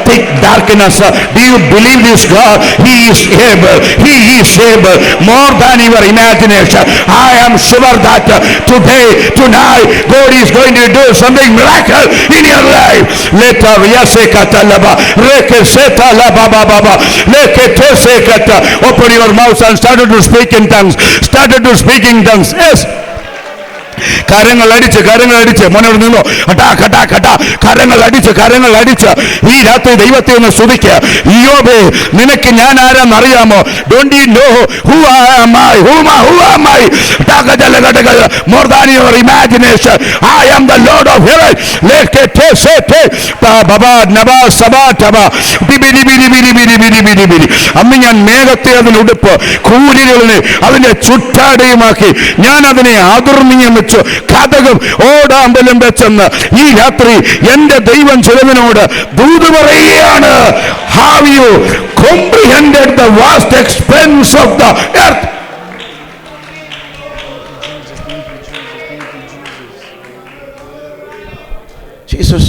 thick darkness. Do you believe this God? He is able. He is able more than your imagination. I am sure that today, tonight, God is going to do something miracle in your life. Later, open your mouth and started to speak in tongues. Started to speak in tongues. Yes. കരങ്ങൾ അടിച്ച് മോനോട് നിന്നോ. കരങ്ങൾ അടിച്ച് ഈ രാത്രി ദൈവത്തെ ഒന്ന് സ്തുതിക്കുക. യോബേ, നിനക്ക് ഞാൻ ആരാന്ന് അറിയാമോ? Don't you know who am I? Who am I? More than your imagination. I am the Lord of heaven. അന്ന് ഞാൻ മേഘത്തെ അതിന് ഉടുപ്പ്, കൂലികളിനെ അതിന്റെ ചുറ്റാടയുമാക്കി, ഞാൻ അതിനെ ആദർമീയം വെച്ചു, കഥകം ഓടാമ്പലും വെച്ചെന്ന് ഈ രാത്രി എന്റെ ദൈവം ചിലവിനോട് ദൂത് പറയുകയാണ്. Have you comprehended the vast expense of the earth? Jesus,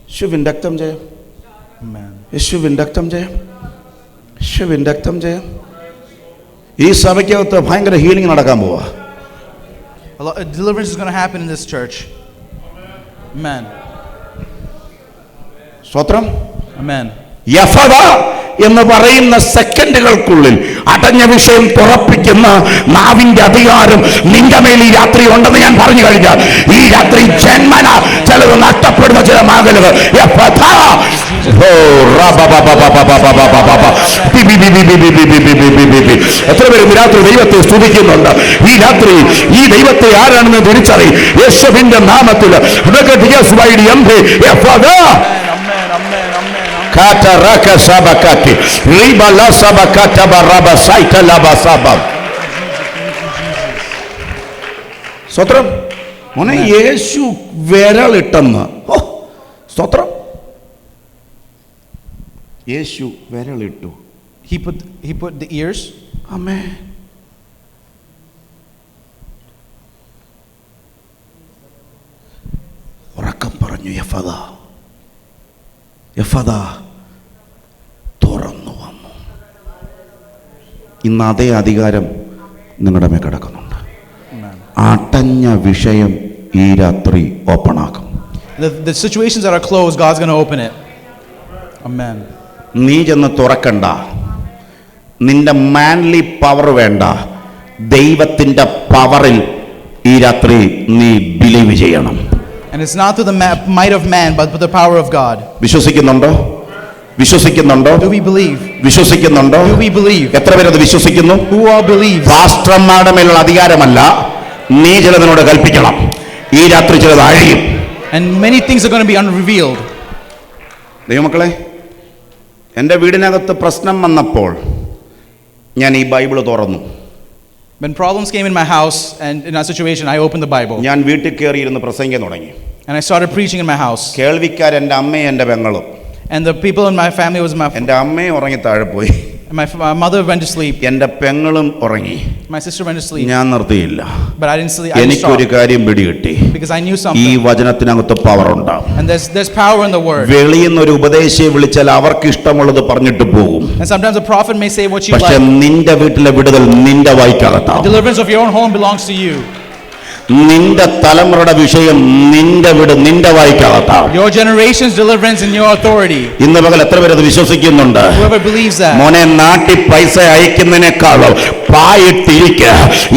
യേശുവിൻ രക്തം ജയം, യേശുവിൻ രക്തം ജയം, യേശുവിൻ രക്തം ജയം. ഈ സഭയ്ക്കകത്ത് ഭയങ്കര ഹീലിംഗ് നടക്കാൻ പോവാ. Deliverance is going to happen in this church. Amen. സ്തോത്രം. Amen. യഫദ എന്ന് പറയുന്ന സെക്കൻഡുകൾക്കുള്ളിൽ അടഞ്ഞ വിഷയം തുറപ്പിക്കുന്ന നാവിന്റെ അധികാരം നിന്റെ മേൽ ഈ രാത്രി ഉണ്ടെന്ന് ഞാൻ പറഞ്ഞു കഴിഞ്ഞാൽ, ഈ രാത്രി ജന്മന ചിലത് നഷ്ടപ്പെടുന്ന ചില മകലുകൾ എത്ര പേര് രാത്രി ദൈവത്തെ സ്തുതിക്കുന്നുണ്ട്? ഈ രാത്രി ഈ ദൈവത്തെ ആരാണെന്ന് തിരിച്ചറിയും. യേശുവിന്റെ നാമത്തിൽ Kataraka sabakati ribala sabakata baraba saita laba sabab. സ്തോത്രം. മോനെ, യേശു വിരലിട്ടെന്ന്. സ്തോത്രം. യേശു വിരലിട്ടു. He put the ears. ആമേൻ. ഉറക്കം പറഞ്ഞു യഫദ. യഫദ തുറന്നു വന്നു. ഇന്ന് അതേ അധികാരം നിങ്ങളുടെ മേൽ കിടക്കുന്നുണ്ട്. അടഞ്ഞ വിഷയം ഈ രാത്രി ഓപ്പൺ ആക്കും. The situations that are closed, God's going to open it. Amen. നീ ചെന്ന് തുറക്കണ്ട. നിന്റെ മാൻലി പവർ വേണ്ട. ദൈവത്തിന്റെ പവറിൽ ഈ രാത്രി നീ ബിലീവ് ചെയ്യണം. And it's not through the might of man, but the power of God. വിശ്വസിക്കുന്നുണ്ടോ? വിശ്വസിക്കുന്നുണ്ടോ? Do we believe? വിശ്വസിക്കുന്നുണ്ടോ? Do we believe? എത്ര പേര് അത് വിശ്വസിക്കുന്നു? Who all believes? പാസ്റ്റർമാരുടെ മേലുള്ള അധികാരമല്ല, നീ ചിലതിനോട് കൽപ്പിക്കണം. ഈ രാത്രി ചിലത് അഴിയും. And many things are going to be unrevealed. ദൈവമക്കളെ, എൻ്റെ വീടിനകത്ത് പ്രശ്നം വന്നപ്പോൾ ഞാൻ ഈ ബൈബിൾ തുറന്നു. When problems came in my house and in a situation, I opened the Bible. ഞാൻ വീട്ടിൽ കയറിയിരുന്ന് പ്രസംഗിക്കാൻ തുടങ്ങി. And I started preaching in my house. കേൾവിക്കാർ എൻ്റെ അമ്മയും എൻ്റെ പെങ്ങളും. And the people in my family was എൻ്റെ അമ്മയും ഉറങ്ങി താഴെ പോയി. my mother went to sleep. എൻ്റെ പെങ്ങളും ഉറങ്ങി. My sister went to sleep. ഞാൻ നിർത്തിയില്ല. But I didn't sleep. എനിക്കൊരു കാര്യം പിടികിട്ടി. Because I knew ഈ something. വചനത്തിനകത്ത് പവർ ഉണ്ടാവും. And there's power in the word. വെളിയിൽ നിന്ന് ഒരു ഉപദേശിയെ വിളിച്ചാൽ അവർക്ക് ഇഷ്ടമുള്ളത് പറഞ്ഞിട്ട് പോകും. And sometimes a prophet may say what you പക്ഷെ like. നിന്റെ വീട്ടിലെ വിടുതൽ നിന്റെ വായ്ക്കകത്താവും. Deliverance of your own home belongs to you. നിന്റെ തലമുറയുടെ വിഷയം നിന്റെ വായ്ക്കകത്താവും. Your generation's deliverance in your authority. ഇന്ന് പകൽ എത്ര പേര് അത് വിശ്വസിക്കുന്നുണ്ട്? Whoever believes that. മോനെ, നാട്ടിൽ പൈസ അയക്കുന്നതിനേക്കാളും പായിട്ടിരിക്കുക.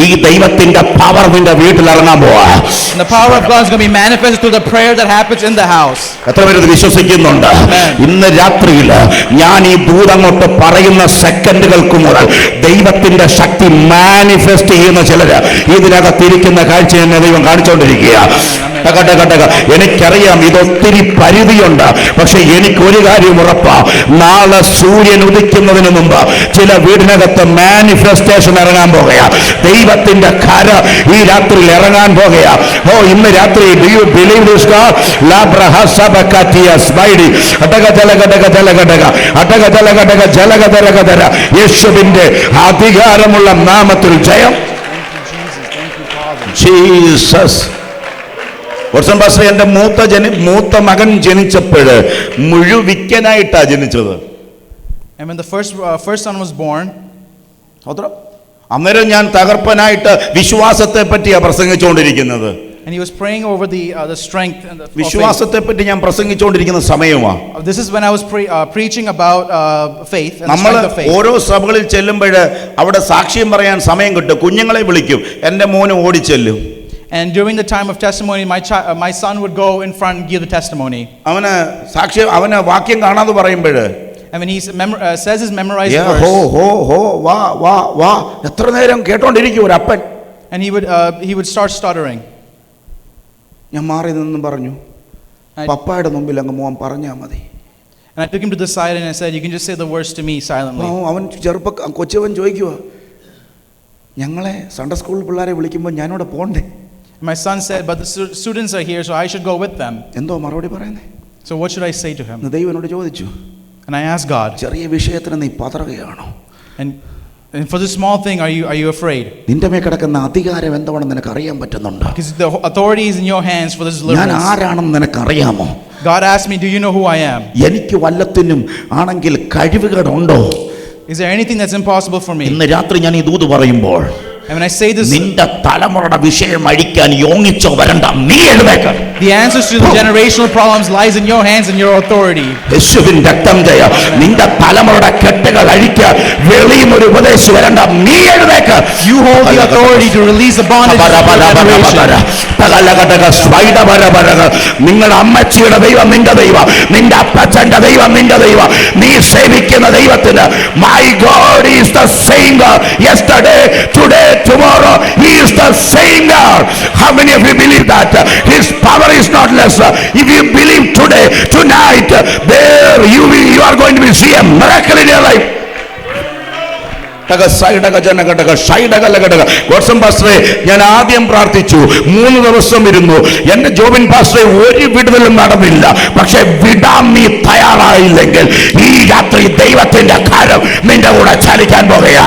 ഈ ദൈവത്തിന്റെ പവർ നിന്റെ വീട്ടിൽ ഇറങ്ങാൻ പോവാ. And the power of God is going to be manifested through the prayer that happens in the house. എത്ര പേര് ഇത് വിശ്വസിക്കുന്നുണ്ട്? ഇന്ന് രാത്രിയിൽ ഞാൻ ഈ ദൂതങ്ങോട്ട് പറയുന്ന സെക്കൻഡുകൾക്ക് മുതൽ ദൈവത്തിന്റെ ശക്തി മാനിഫെസ്റ്റ് ചെയ്യുന്ന ചിലര് ഇതിനകത്തിരിക്കുന്ന കാഴ്ച എന്നെ ദൈവം കാണിച്ചുകൊണ്ടിരിക്കുക. എനിക്കറിയാം ഇതൊത്തിരി പരിധിയുണ്ട്, പക്ഷെ എനിക്കൊരു കാര്യം ഉറപ്പാ, നാളെ സൂര്യൻ ഉദിക്കുന്നതിന് മുമ്പ് ചില വീടിനകത്ത് മാനിഫെസ്റ്റേഷൻ ഇറങ്ങാൻ പോകുകയാ. ദൈവത്തിന്റെ കര ഈ രാത്രിയിൽ ഇറങ്ങാൻ പോകുകയാ. ഓ, ഇന്ന് രാത്രി do you believe this God? യേശുവിന്റെ അധികാരമുള്ള നാമത്തിൽ ജയം. ജീസസ്. വർഷം പാസ്റ്റർ, എന്റെ മൂത്ത മകൻ ജനിച്ചപ്പോൾ മുഴുവിക്കനായിട്ടാ ജനിച്ചത്. And when the first son was born, അന്നേരം ഞാൻ തകർപ്പനായിട്ട് വിശ്വാസത്തെ പറ്റിയാ പ്രസംഗിച്ചുകൊണ്ടിരിക്കുന്നത്. and he was praying over the strength and the വിശ്വാസത്തെ പറ്റി ഞാൻ പ്രസംഗിച്ചുകൊണ്ടിരിക്കുന്ന സമയമാണ്. This is when I was preaching about faith and the നമ്മൾ strength of faith. ഓരോ സഭകളിൽ ചെല്ലുമ്പോൾ അവിടെ സാക്ഷ്യം പറയാൻ സമയം കിട്ടും. കുഞ്ഞുങ്ങളെ വിളിക്കും, എൻ്റെ മോന് ഓടിച്ചെല്ലും. And during the time of testimony, my son would go in front and give the testimony. അവന് വാക്യം കാണാതെ പറയുമ്പോൾ, and when he says his memorized verse, ഹോ ഹോ ഹോ വാ വാ വാ, എത്ര നേരം കേട്ടോണ്ടിരിക്കും ഒരു അപ്പൻ. and he would start stuttering. ഞാൻ മാറി നിന്നും പറഞ്ഞു, പപ്പായുടെ മുമ്പിൽ അങ്ങ് മോൻ പറഞ്ഞാൽ മതി. And I took him to the side and I said, you can just say the words to me silently. അവൻ കൊച്ചവൻ ചോദിക്കുക, ഞങ്ങളെ സൺഡേ സ്കൂൾ പിള്ളേരെ വിളിക്കുമ്പോൾ ഞാനിവിടെ പോണ്ടേ? My son said, but the students are here, so I should go with them. എന്തോ മറുപടി പറയുന്നേ? So what should I say to him? ദൈവം എന്നോട് ചോദിച്ചു. And I asked God, ചെറിയ വിഷയത്തിന് നീ പതറുകയാണോ? And for this small thing, are you afraid? നിന്റെ മേൽ കിടക്കുന്ന അധികാരം എന്താണെന്ന് നിനക്ക് അറിയാൻ പറ്റുന്നുണ്ടോ? Because the authority is in your hands for this deliverance. ഞാൻ ആരാണെന്ന് നിനക്ക് അറിയാമോ? God asked me, do you know who I am? എനിക്ക് വല്ലത്തിനും ആണെങ്കിൽ കഴിവുകളുണ്ടോ? Is there anything that's impossible for me? ഇന്ന് രാത്രി ഞാൻ ഈ ദൂത് പറയുമ്പോൾ, and when I say this, നിന്റെ തലമുറയുടെ വിഷയം അഴിക്കാൻ യോങ്ങിച്ചോ വരണ്ട, നീ എഴുന്നേൽക്ക്. the answers to the generational problems lies in your hands and your authority. യേശുവിൻ രക്തം ജയ. നിന്റെ തലമുറയുടെ കെട്ടുകൾ അഴിക്കാൻ വെളിയും ഒരു ഉപദേശം വരണ്ട, നീ എഴുന്നേൽക്ക്. You hold the authority to release the bondage of your generation. നിങ്ങളുടെ അമ്മച്ചിയുടെ ദൈവം നിന്റെ ദൈവം, നിന്റെ അപ്പച്ചന്റെ ദൈവം നിന്റെ ദൈവം, നീ സേവിക്കുന്ന ദൈവത്തിന് my God is the same God yesterday, today, tomorrow. He is the same God. How many of you believe that? His power is not less. If you believe today, tonight, there you are going to see a miracle in your life. ഞാൻ ആദ്യം പ്രാർത്ഥിച്ചു, 3 ദിവസം ഇരുന്നു. എന്റെ ജോബിൻ പാസ്റ്ററെ ഒരു വിടുതലും നടന്നില്ല. പക്ഷെ വിടാൻ നീ തയ്യാറായില്ലെങ്കിൽ ഈ രാത്രി ദൈവത്തിന്റെ കരം നിന്റെ കൂടെ ചലിക്കാൻ പോകുക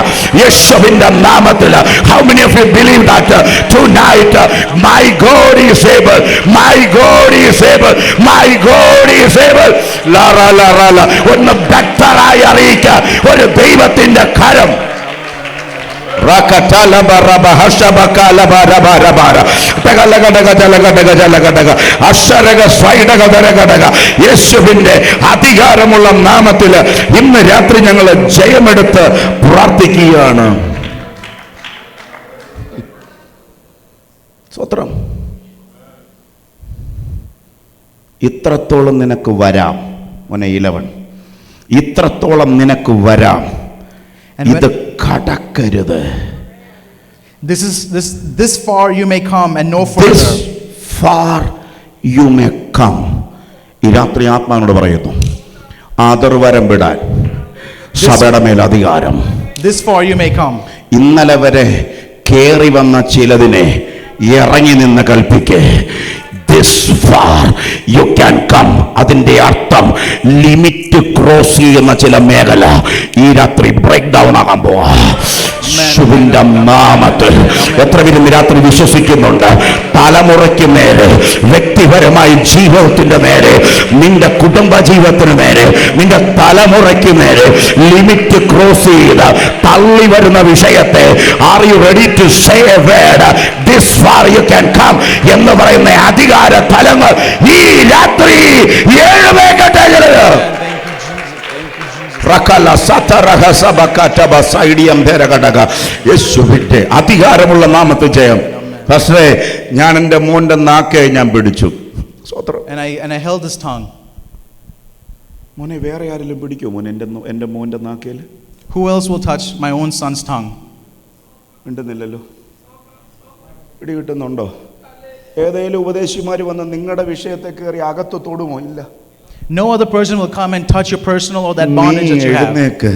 യേശുവിന്റെ നാമത്തിൽ. How many of you believe that tonight my God is able, my God is able, my God is able. ഒന്ന് ഭക്തരായി അറിയിക്കാൻ ഒരു ദൈവത്തിന്റെ കരം. യേശുവിന്റെ അധികാരമുള്ള നാമത്തിൽ ഇന്ന് രാത്രി ഞങ്ങൾ ജയമെടുത്ത് പ്രാർത്ഥിക്കുകയാണ്. സ്തോത്രം. ഇത്രത്തോളം നിനക്ക് വരാം മോനെ 11, ഇത്രത്തോളം നിനക്ക് വരാം. ഇത് കടക്കരുത്. This far you may come and no further. This far you may come. ഈ രാത്രി ആത്മാവിനോട് പറയുന്നു, അതിർവരം വിടാൻ സഭയുടെ മേൽ അധികാരം. This far you may come. ഇന്നലെ വരെ കേറി വന്ന ചിലതിനെ ഇറങ്ങി നിന്ന് കൽപ്പിക്കേ. This far you can come. അതിന്റെ അർത്ഥം ലിമിറ്റ് ക്രോസ് ചെയ്യുന്ന ചില മേഖല ഈ രാത്രി ബ്രേക്ക് ഡൗൺ ആകാൻ പോവാ യേശുവിന്റെ നാമത്തിൽ. എത്ര പേരും ഈ രാത്രി വിശ്വസിക്കുന്നുണ്ട്? തലമുറയ്ക്ക് നേരെ, വ്യക്തിപരമായി ജീവിതത്തിന്റെ നേരെ, നിന്റെ കുടുംബ ജീവിതത്തിന് നേരെ, നിന്റെ തലമുറയ്ക്ക് നേരെ ലിമിറ്റ് ക്രോസ് ചെയ്ത് തള്ളി വരുന്ന വിഷയത്തെ are you ready to say a word? This far you can come എന്ന് പറയുന്ന അധികാര തലങ്ങൾ ഈ രാത്രി എഴുന്നേൽക്കട്ടെ. യേശുവിന്റെ അധികാരമുള്ള നാമത്തിൽ ജയം. പക്ഷേ ഞാൻ എൻ്റെ മോന്റെ നാക്കെ ഞാൻ പിടിച്ചു. And I held his tongue. മോനെ വേറെ ആരെങ്കിലും പിടിക്കോ മോനെ എൻ്റെ മോന്റെ നാക്കേൽ? Who else will touch my own son's tongue? ഉണ്ടെന്നില്ലല്ലോ. പിടി കിട്ടുന്നുണ്ടോ? ഏതേലും ഉപദേശിമാർ വന്ന് നിങ്ങളുടെ വിഷയത്തെ കയറി അകത്ത് തൊടുമോ? ഇല്ല. No other person will come and touch your personal or that bondage that you have. എഴുന്നേക്ക്.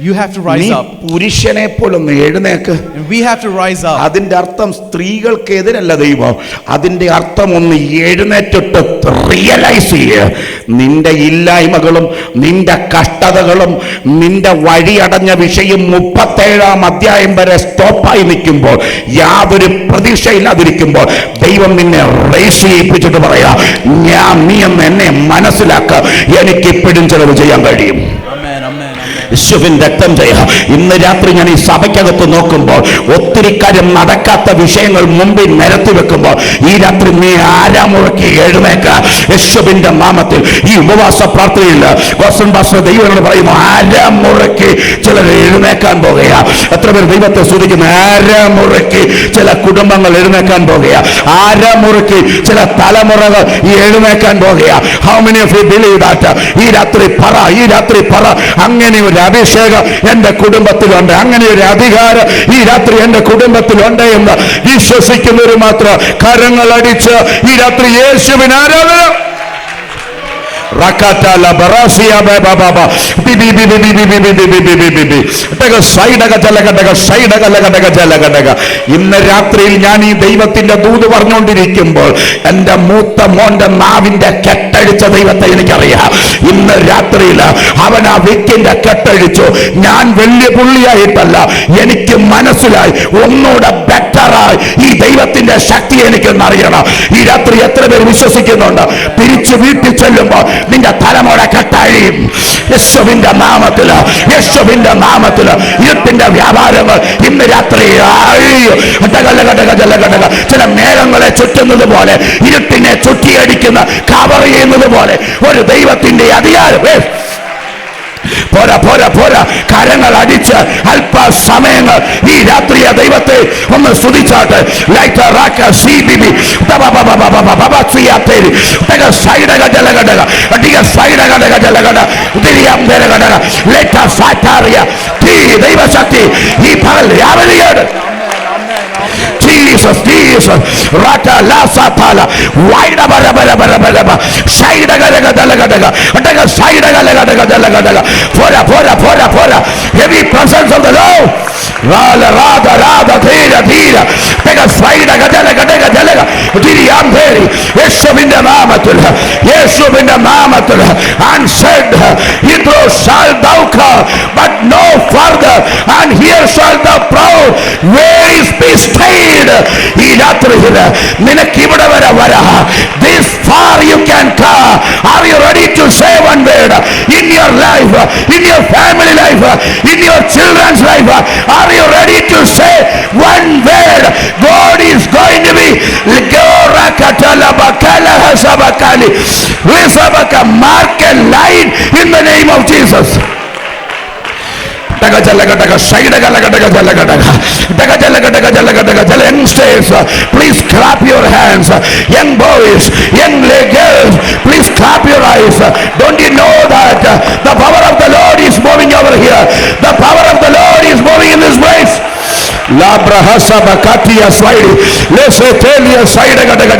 You have to rise up. പുരുഷനെ പോലൊന്ന് എഴുന്നേക്ക്. And we have to rise up. അതിന്റെ അർത്ഥം സ്ത്രീകൾക്കെതിരല്ല ദൈവം. അതിന്റെ അർത്ഥം ഒന്ന് എഴുന്നേറ്റിട്ട് റിയലൈസ് ചെയ്യുക. നിന്റെ ഇല്ലായ്മകളും നിന്റെ കഷ്ടതകളും നിന്റെ വഴിയടഞ്ഞ വിഷയം 37-ാം അധ്യായം വരെ സ്റ്റോപ്പായി നിൽക്കുമ്പോൾ, യാതൊരു പ്രതീക്ഷയില്ലാതിരിക്കുമ്പോൾ ദൈവം നിന്നെ റേസ് ചെയ്യിപ്പിച്ചിട്ട് പറയാ, നീ എന്ന് എന്നെ മനസ്സിലാക്കുക, എനിക്കിപ്പോഴും ചിലവ് ചെയ്യാൻ കഴിയും. യേശുവിൻ രക്തം ചെയ്യുക. ഇന്ന് രാത്രി ഞാൻ ഈ സഭയ്ക്കകത്ത് നോക്കുമ്പോൾ ഒത്തിരി കാര്യം നടക്കാത്ത വിഷയങ്ങൾ മുമ്പിൽ നിരത്തി വെക്കുമ്പോൾ ഈ രാത്രി നീ ആരാമുറക്കി എഴുന്നേക്ക യേശുവിന്റെ നാമത്തിൽ. ഈ ഉപവാസ പ്രാർത്ഥനയിൽ ഗോസൻ പാസ്റ്റർ ദൈവനോട് പറയുന്നു, ആരാമുറക്കി ചിലർ എഴുന്നേക്കാൻ പോകുക. എത്ര പേർ ദൈവത്തെ സ്തുതിക്കുന്നു? ആരാമുറക്കി ചില കുടുംബങ്ങൾ എഴുന്നേക്കാൻ പോകുക. ആരാമുറക്കി ചില തലമുറകൾ എഴുന്നേക്കാൻ പോകുക. How many of you believe that? ഈ രാത്രി പറ അങ്ങനെ ഒരു അഭിഷേകം എന്റെ കുടുംബത്തിലുണ്ട്, അങ്ങനെ ഒരു അധികാരം ഈ രാത്രി എന്റെ കുടുംബത്തിലുണ്ട് എന്ന് വിശ്വസിക്കുന്നവർ മാത്രം കരങ്ങൾ അടിച്ച് ഈ രാത്രി യേശുവിന് ആരാധന. ഇന്ന് രാത്രിയിൽ ഞാൻ ഈ ദൈവത്തിന്റെ ദൂത് പറഞ്ഞുകൊണ്ടിരിക്കുമ്പോൾ എന്റെ മൂത്ത മോന്റെ നാവിന്റെ കെട്ടഴിച്ച ദൈവത്തെ എനിക്കറിയാം. ഇന്ന് രാത്രിയിൽ അവൻ ആ വ്യക്തിന്റെ കെട്ടഴിച്ചു. ഞാൻ വലിയ പുള്ളിയായിട്ടല്ല, എനിക്ക് മനസ്സിലായി ഒന്നുകൂടെ ബെറ്ററായി ഈ ദൈവത്തിന്റെ ശക്തി എനിക്കൊന്നറിയണം. ഈ രാത്രി എത്ര പേർ വിശ്വസിക്കുന്നുണ്ട്? തിരിച്ചു വീട്ടിൽ ചെല്ലുമ്പോൾ നിന്റെ തലമുറ കെട്ടഴിയും യേശുവിന്റെ നാമത്തില്. യേശുവിന്റെ നാമത്തില് ഇരുട്ടിന്റെ വ്യാപാരങ്ങൾ ഇന്ന് രാത്രി ചില മേഘങ്ങളെ ചുറ്റുന്നത് പോലെ, ഇരുട്ടിനെ ചുറ്റിയടിക്കുന്ന കവർ ചെയ്യുന്നത് പോലെ ഒരു ദൈവത്തിന്റെ അധികാരം. പോരാ കരങ്ങൾ അടിച്ച് അല്പസമയങ്ങൾ ഈ രാത്രിയെ ദൈവത്തെ ഒന്ന് സ്തുതിച്ചാട്ട്. ദൈവശക്തി ഈ പകൽ രാവിലെയാണ്. Jesus, Rata la satala, Waida bara, Saida galaga, Saida galaga, Pora, heavy presence of the Lord. Rada, tira, Pega Saida galaga, Diri Amberi, Yeshua in the Mamatul, and said, Hitro shall thou come, but no further, and here shall thou proud, where is peace stayed? ഈ രാത്രിയിൽ നിനക്ക് ഇവിടെ വരെ വരാം. This far you can come. Are you ready to say one word in your life, in your family life, in your children's life? Are you ready to say one word? God is going to be mark a line in the name of Jesus. Youngsters, please clap your hands. Young boys, young girls, please clap your eyes. Don't you know that the power of the Lord is moving over here? The power of the Lord is moving in this place. La brahasa bakatia swaidi lesetelia saida gadaga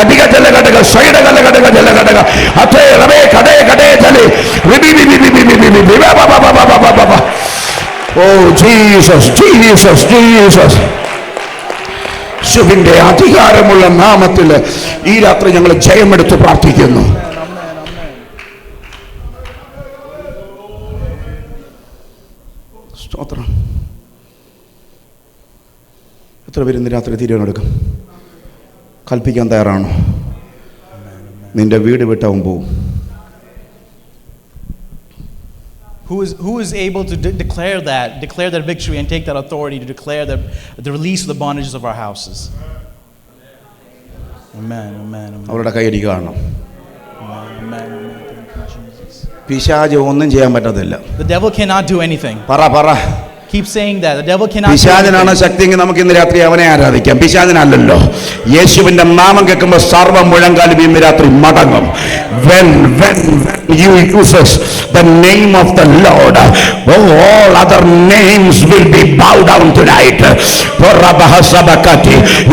adiga gadaga saida gadaga ate rabe kade jale ribi baba. Oh Jesus. യേശുവിന്റെ അധികാരമുള്ള നാമത്തിൽ ഈ രാത്രി ഞങ്ങൾ ജയമെടുത്ത് പ്രാർത്ഥിക്കുന്നു. സ്തോത്രം. എത്ര പേര് ഇന്ന് രാത്രി തീരുമാനമെടുക്കും? കൽപ്പിക്കാൻ തയ്യാറാണോ? നിന്റെ വീട് വിട്ടവൻ പോവും. Who is able to declare that victory and take that authority to declare the release of the bondages of our houses? Amen. അവരുടെ കൈയടിക്ക് കാണണം. Amen. പിശാച് ഒന്നും ചെയ്യാൻ പറ്റത്തില്ല. The devil cannot do anything. പറ. Keep saying that. The devil cannot do anything. പിശാചിനാണ് ശക്തിയെങ്കിൽ നമുക്ക് ഇന്ന് രാത്രി അവനെ ആരാധിക്കാം. പിശാചിനല്ലല്ലോ. യേശുവിന്റെ നാമം കേൾക്കുമ്പോൾ സർവ്വ മുഴങ്കാലും ഇന്ന് രാത്രി മടങ്ങും. When you uses the name of the Lord, all other names will be bowed down tonight.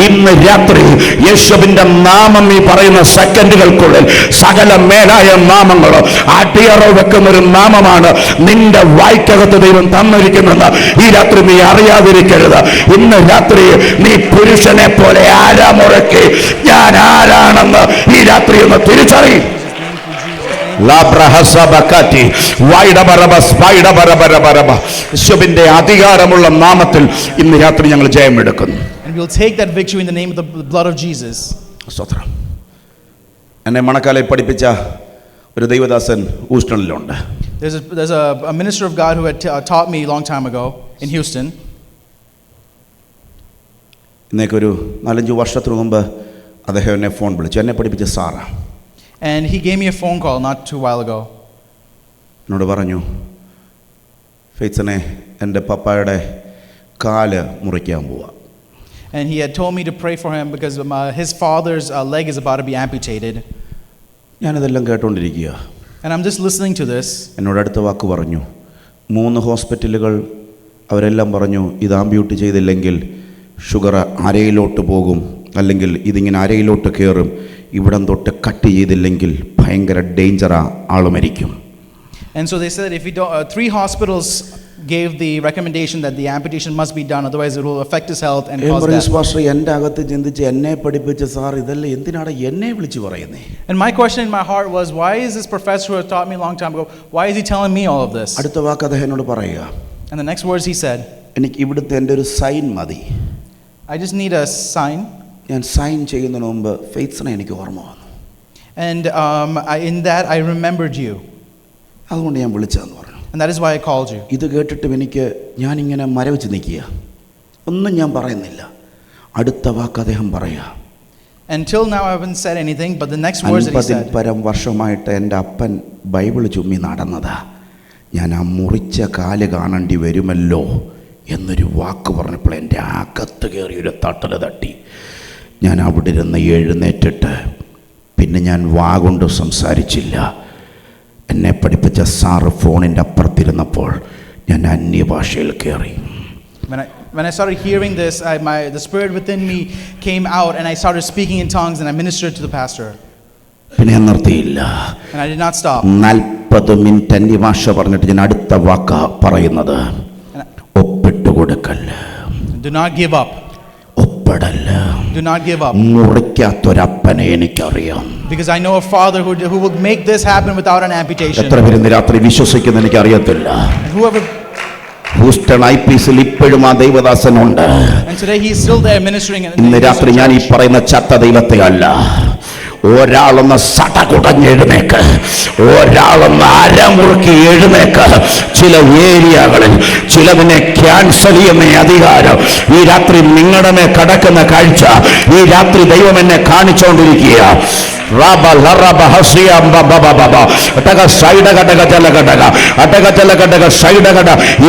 ഇന്ന് രാത്രി യേശുവിന്റെ നാമം ഈ പറയുന്ന സെക്കൻഡുകൾക്കുള്ളിൽ സകല മേലായ നാമങ്ങൾ അടിയറ വെക്കുന്ന ഒരു നാമമാണ് നിന്റെ വായ്ക്കകത്ത് ദൈവം തന്നിരിക്കുന്നത്. ഈ രാത്രി നീ അറിയാതിരിക്കരുത്. ഇന്ന് രാത്രി നീ പുരുഷനെ പോലെ ആരാമുറക്കി ഞാൻ ആരാണെന്ന് ഈ രാത്രി ഒന്ന് തിരിച്ചറിയും. യേശുവിന്റെ അധികാരമുള്ള നാമത്തിൽ ഇന്ന് രാത്രി ഞങ്ങൾ ജയമെടുക്കുന്നു. And we'll take that victory in the name of the blood of Jesus. സ്തോത്രം. എന്നെ മണക്കാലയിൽ പഠിപ്പിച്ച ഒരു ദൈവദാസൻ ഹൂസ്റ്റണിലുണ്ട്. There's a minister of God who had taught me a long time ago in Houston. ഇന്നേക്കൊരു 4-5 വർഷത്തിന് മുമ്പ് അദ്ദേഹം എന്നെ ഫോൺ വിളിച്ചു. എന്നെ പഠിപ്പിച്ച Sara. And he gave me a phone call not too while ago. എന്നോട് പറഞ്ഞു, ഫെയ്സനെ എൻ്റെ പപ്പായുടെ കാല് മുറിക്കാൻ പോവാ. And he had told me to pray for him because his father's leg is about to be amputated. ഞാനിതെല്ലാം കേട്ടോണ്ടിരിക്കുക. And I'm just listening to this. എന്നോട് അടുത്ത വാക്ക് പറഞ്ഞു, 3 ഹോസ്പിറ്റലുകൾ അവരെല്ലാം പറഞ്ഞു ഇത് ആംബ്യൂട്ട് ചെയ്തില്ലെങ്കിൽ ഷുഗർ അരയിലോട്ട് പോകും, അല്ലെങ്കിൽ ഇതിങ്ങനെ അരയിലോട്ട് കയറും, ഇവിടം തൊട്ട് കട്ട് ചെയ്തില്ലെങ്കിൽ ഭയങ്കര ഡേഞ്ചറാ, ആൾ മരിക്കും. And so they said if we don't, 3 hospitals gave the recommendation that the amputation must be done, otherwise it will affect his health and cause death. എൻ്റെ അകത്ത് ചിന്തിച്ച് എന്നെ പഠിപ്പിച്ച സാർ ഇതല്ല എന്തിനാണ് എന്നെ വിളിച്ചു പറയുന്നേ? And my question in my heart was, why is this professor who had taught me a long time ago, why is he telling me all of this? അടുത്ത വാക്ക് അദ്ദേഹം എന്നോട് പറയുക, And the next words he said, എനിക്ക് ഇവിടുത്തെ എൻ്റെ ഒരു sign മതി. I just need a sign. ഞാൻ സൈൻ ചെയ്യുന്നതിന് മുമ്പ് ഫെയ്ത്സിനെ എനിക്ക് ഓർമ്മ വന്നു. And in that I remembered you. അതുകൊണ്ട് ഞാൻ വിളിച്ചതെന്ന് പറഞ്ഞു. And that is why I called you. ഇത് കേട്ടിട്ടും ഞാനിങ്ങനെ മരവിച്ച് നിൽക്കുക, ഒന്നും ഞാൻ പറയുന്നില്ല. അടുത്ത വാക്ക് അദ്ദേഹം പറയുക, Until now I haven't said anything, but the next words that he said, 50 വർഷമായിട്ട് എൻ്റെ അപ്പൻ ബൈബിൾ ചുമ്മി നടന്നതാ, ഞാൻ ആ മുറിച്ച കാല് കാണേണ്ടി വരുമല്ലോ എന്നൊരു വാക്ക് പറഞ്ഞപ്പോൾ എൻ്റെ അകത്ത് കയറിയൊരു തട്ടൽ തട്ടി. ഞാൻ അവിടെ ഇരുന്ന് എഴുന്നേറ്റിട്ട് പിന്നെ ഞാൻ വാ കൊണ്ട് സംസാരിച്ചില്ല. എന്നെ പഠിപ്പിച്ച സാറ് ഫോണിൻ്റെ അപ്പുറത്തിരുന്നപ്പോൾ ഞാൻ അന്യഭാഷയിൽ കയറി. When I started hearing this, the spirit within me came out and I started speaking in tongues and I ministered to the pastor. പിന്നെ ഞാൻ നിർത്തിയില്ല. And I did not stop. 40 minute അന്യഭാഷ പറഞ്ഞിട്ട് ഞാൻ അടുത്ത വാക്ക പറയുന്നത്, ഒപ്പിട്ട് കൊടുക്കല്ല. Do not give up. ഒപ്പിടല്ല. Do not give up. മുറിക്കാത്തൊരപ്പനെ എനിക്കറിയാം. Because I know a father who will make this happen without an amputation. എത്ര പേര് ഇന്ന് രാത്രി വിശ്വസിക്കുന്ന എനിക്കറിയത്തില്ല. And whoever ഹൂസ്റ്റൺ IPCൽ ഇപ്പോഴും ആ ദൈവദാസനുണ്ട്. And today he is still there ministering. ഇന്ന് രാത്രി ഞാൻ ഈ പറയുന്ന ചത്ത ദൈവത്തെ അല്ല, ഒരാളൊന്ന് സടകുടഞ്ഞെഴുന്നേക്ക്, ഒരാളൊന്ന് അരമുറുക്കി എഴുന്നേക്ക്. ചില ഏരിയകളിൽ ചിലതിനെ ക്യാൻസൽ ചെയ്യുന്ന അധികാരം ഈ രാത്രി നിങ്ങളുടെ മേ കടക്കുന്ന കാഴ്ച ഈ രാത്രി ദൈവം എന്നെ കാണിച്ചുകൊണ്ടിരിക്കുക.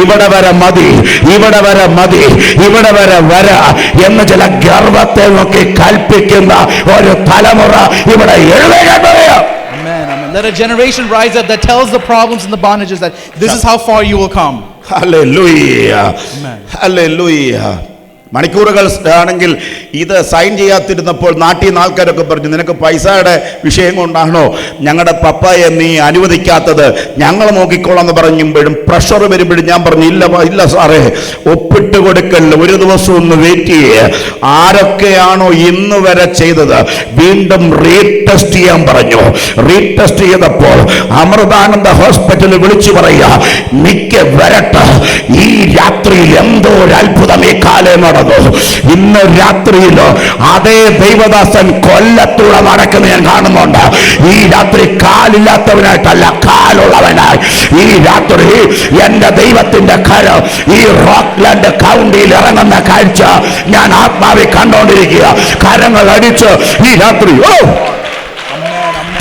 ഇവിടെ വരെ മതി, ഇവിടെ വരെ മതി, ഇവിടെ വരെ വര എന്ന് ചില ഗർവത്തെ നോക്കി കൽപ്പിക്കുന്ന ഒരു തലമുറ ഇവിടെ എഴുന്നേൽക്കട്ടെ. Amen. Let a generation rise up that tells the problems and the bondages that this is how far you will come. Hallelujah. Amen. Hallelujah. മണിക്കൂറുകൾ ആണെങ്കിൽ ഇത് സൈൻ ചെയ്യാത്തിരുന്നപ്പോൾ നാട്ടിൽ നിന്ന് ആൾക്കാരൊക്കെ പറഞ്ഞു, നിനക്ക് പൈസയുടെ വിഷയം കൊണ്ടാണോ ഞങ്ങളുടെ പപ്പായെ നീ അനുവദിക്കാത്തത്, ഞങ്ങൾ നോക്കിക്കോളാം എന്ന് പറയുമ്പോഴും പ്രഷർ വരുമ്പോഴും ഞാൻ പറഞ്ഞു, ഇല്ല സാറേ, ഒപ്പിട്ട് കൊടുക്കല്ല, ഒരു ദിവസം ഒന്ന് വെയിറ്റ് ചെയ്യേ. ആരൊക്കെയാണോ ഇന്ന് വരെ ചെയ്തത് വീണ്ടും റീടെസ്റ്റ് ചെയ്യാൻ പറഞ്ഞു. റീടെസ്റ്റ് ചെയ്തപ്പോൾ അമൃതാനന്ദ ഹോസ്പിറ്റലിൽ വിളിച്ചു പറയുക, മിക്ക വരട്ടെ, ഈ രാത്രിയിൽ എന്തോ ഒരു അത്ഭുതം ഈ കാലം നടന്നു. ഇന്ന് രാത്രിയിലോ അതേ ദൈവദാസൻ കൊല്ലത്തുള്ള നടക്കുന്ന ഞാൻ കാണുന്നുണ്ട്. ഈ രാത്രി കാലില്ലാത്തവനായിട്ടല്ല, കാലുള്ളവനായി ഈ രാത്രി എന്റെ ദൈവത്തിന്റെ കരം ഈ റോക്ക്ലാൻഡ് കൗണ്ടിയിൽ ഇറങ്ങുന്ന കാഴ്ച ഞാൻ ആത്മാവിൽ കണ്ടുകൊണ്ടിരിക്കുക. കരങ്ങൾ അടിച്ച് ഈ രാത്രി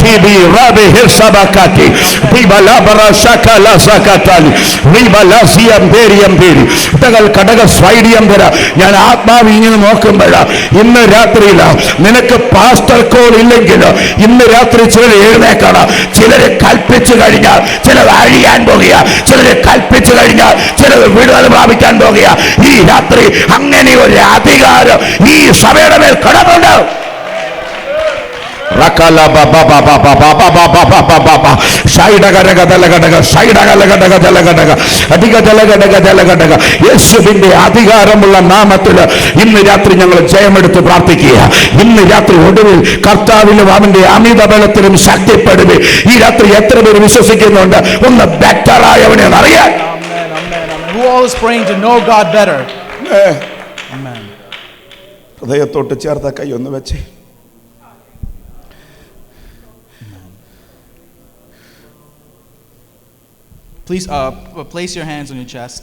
tibi rabi hirsabakati bibalabara shakala zakatali bibalasiam beriam beri തകൾ കടക സ്വൈഡിയം തര. ഞാൻ ആത്മാവ് ഇങ്ങനെ നോക്കുമ്പോഴാ ഇന്ന് രാത്രിയില നിനക്ക് പാസ്റ്റർ കോൾ ഇല്ലെങ്കിൽ ഇന്ന് രാത്രി ചിലർ എഴുന്നേക്കണം. ചിലര് കൽപ്പിച്ചു കഴിഞ്ഞാൽ ചിലർ അഴിയാൻ പോകുക, ചിലര് കൽപ്പിച്ചു കഴിഞ്ഞാൽ ചിലർ വിടുതൽ പ്രാപിക്കാൻ പോകുക. ഈ രാത്രി അങ്ങനെ ഒരു അധികാരം ഈ സഭയുടെ മേൽ കടമുണ്ട്. യേശുവിന്റെ അധികാരമുള്ള നാമത്തിൽ ഇന്ന് രാത്രി ഞങ്ങൾ ജയമെടുത്ത് പ്രാർത്ഥിക്കുക. ഇന്ന് രാത്രി ഒടുവിൽ കർത്താവിലും അവന്റെ അമിത ബലത്തിലും ശക്തിപ്പെടുവേ. ഈ രാത്രി എത്ര പേര് വിശ്വസിക്കുന്നുണ്ട് ഒന്ന് ബെറ്റർ ആയവനെ അറിയാൻ? Who always praying to know God better? Amen. ഹൃദയത്തോട്ട് ചേർത്ത കൈ ഒന്ന് വെച്ചേ. Please place your hands on your chest.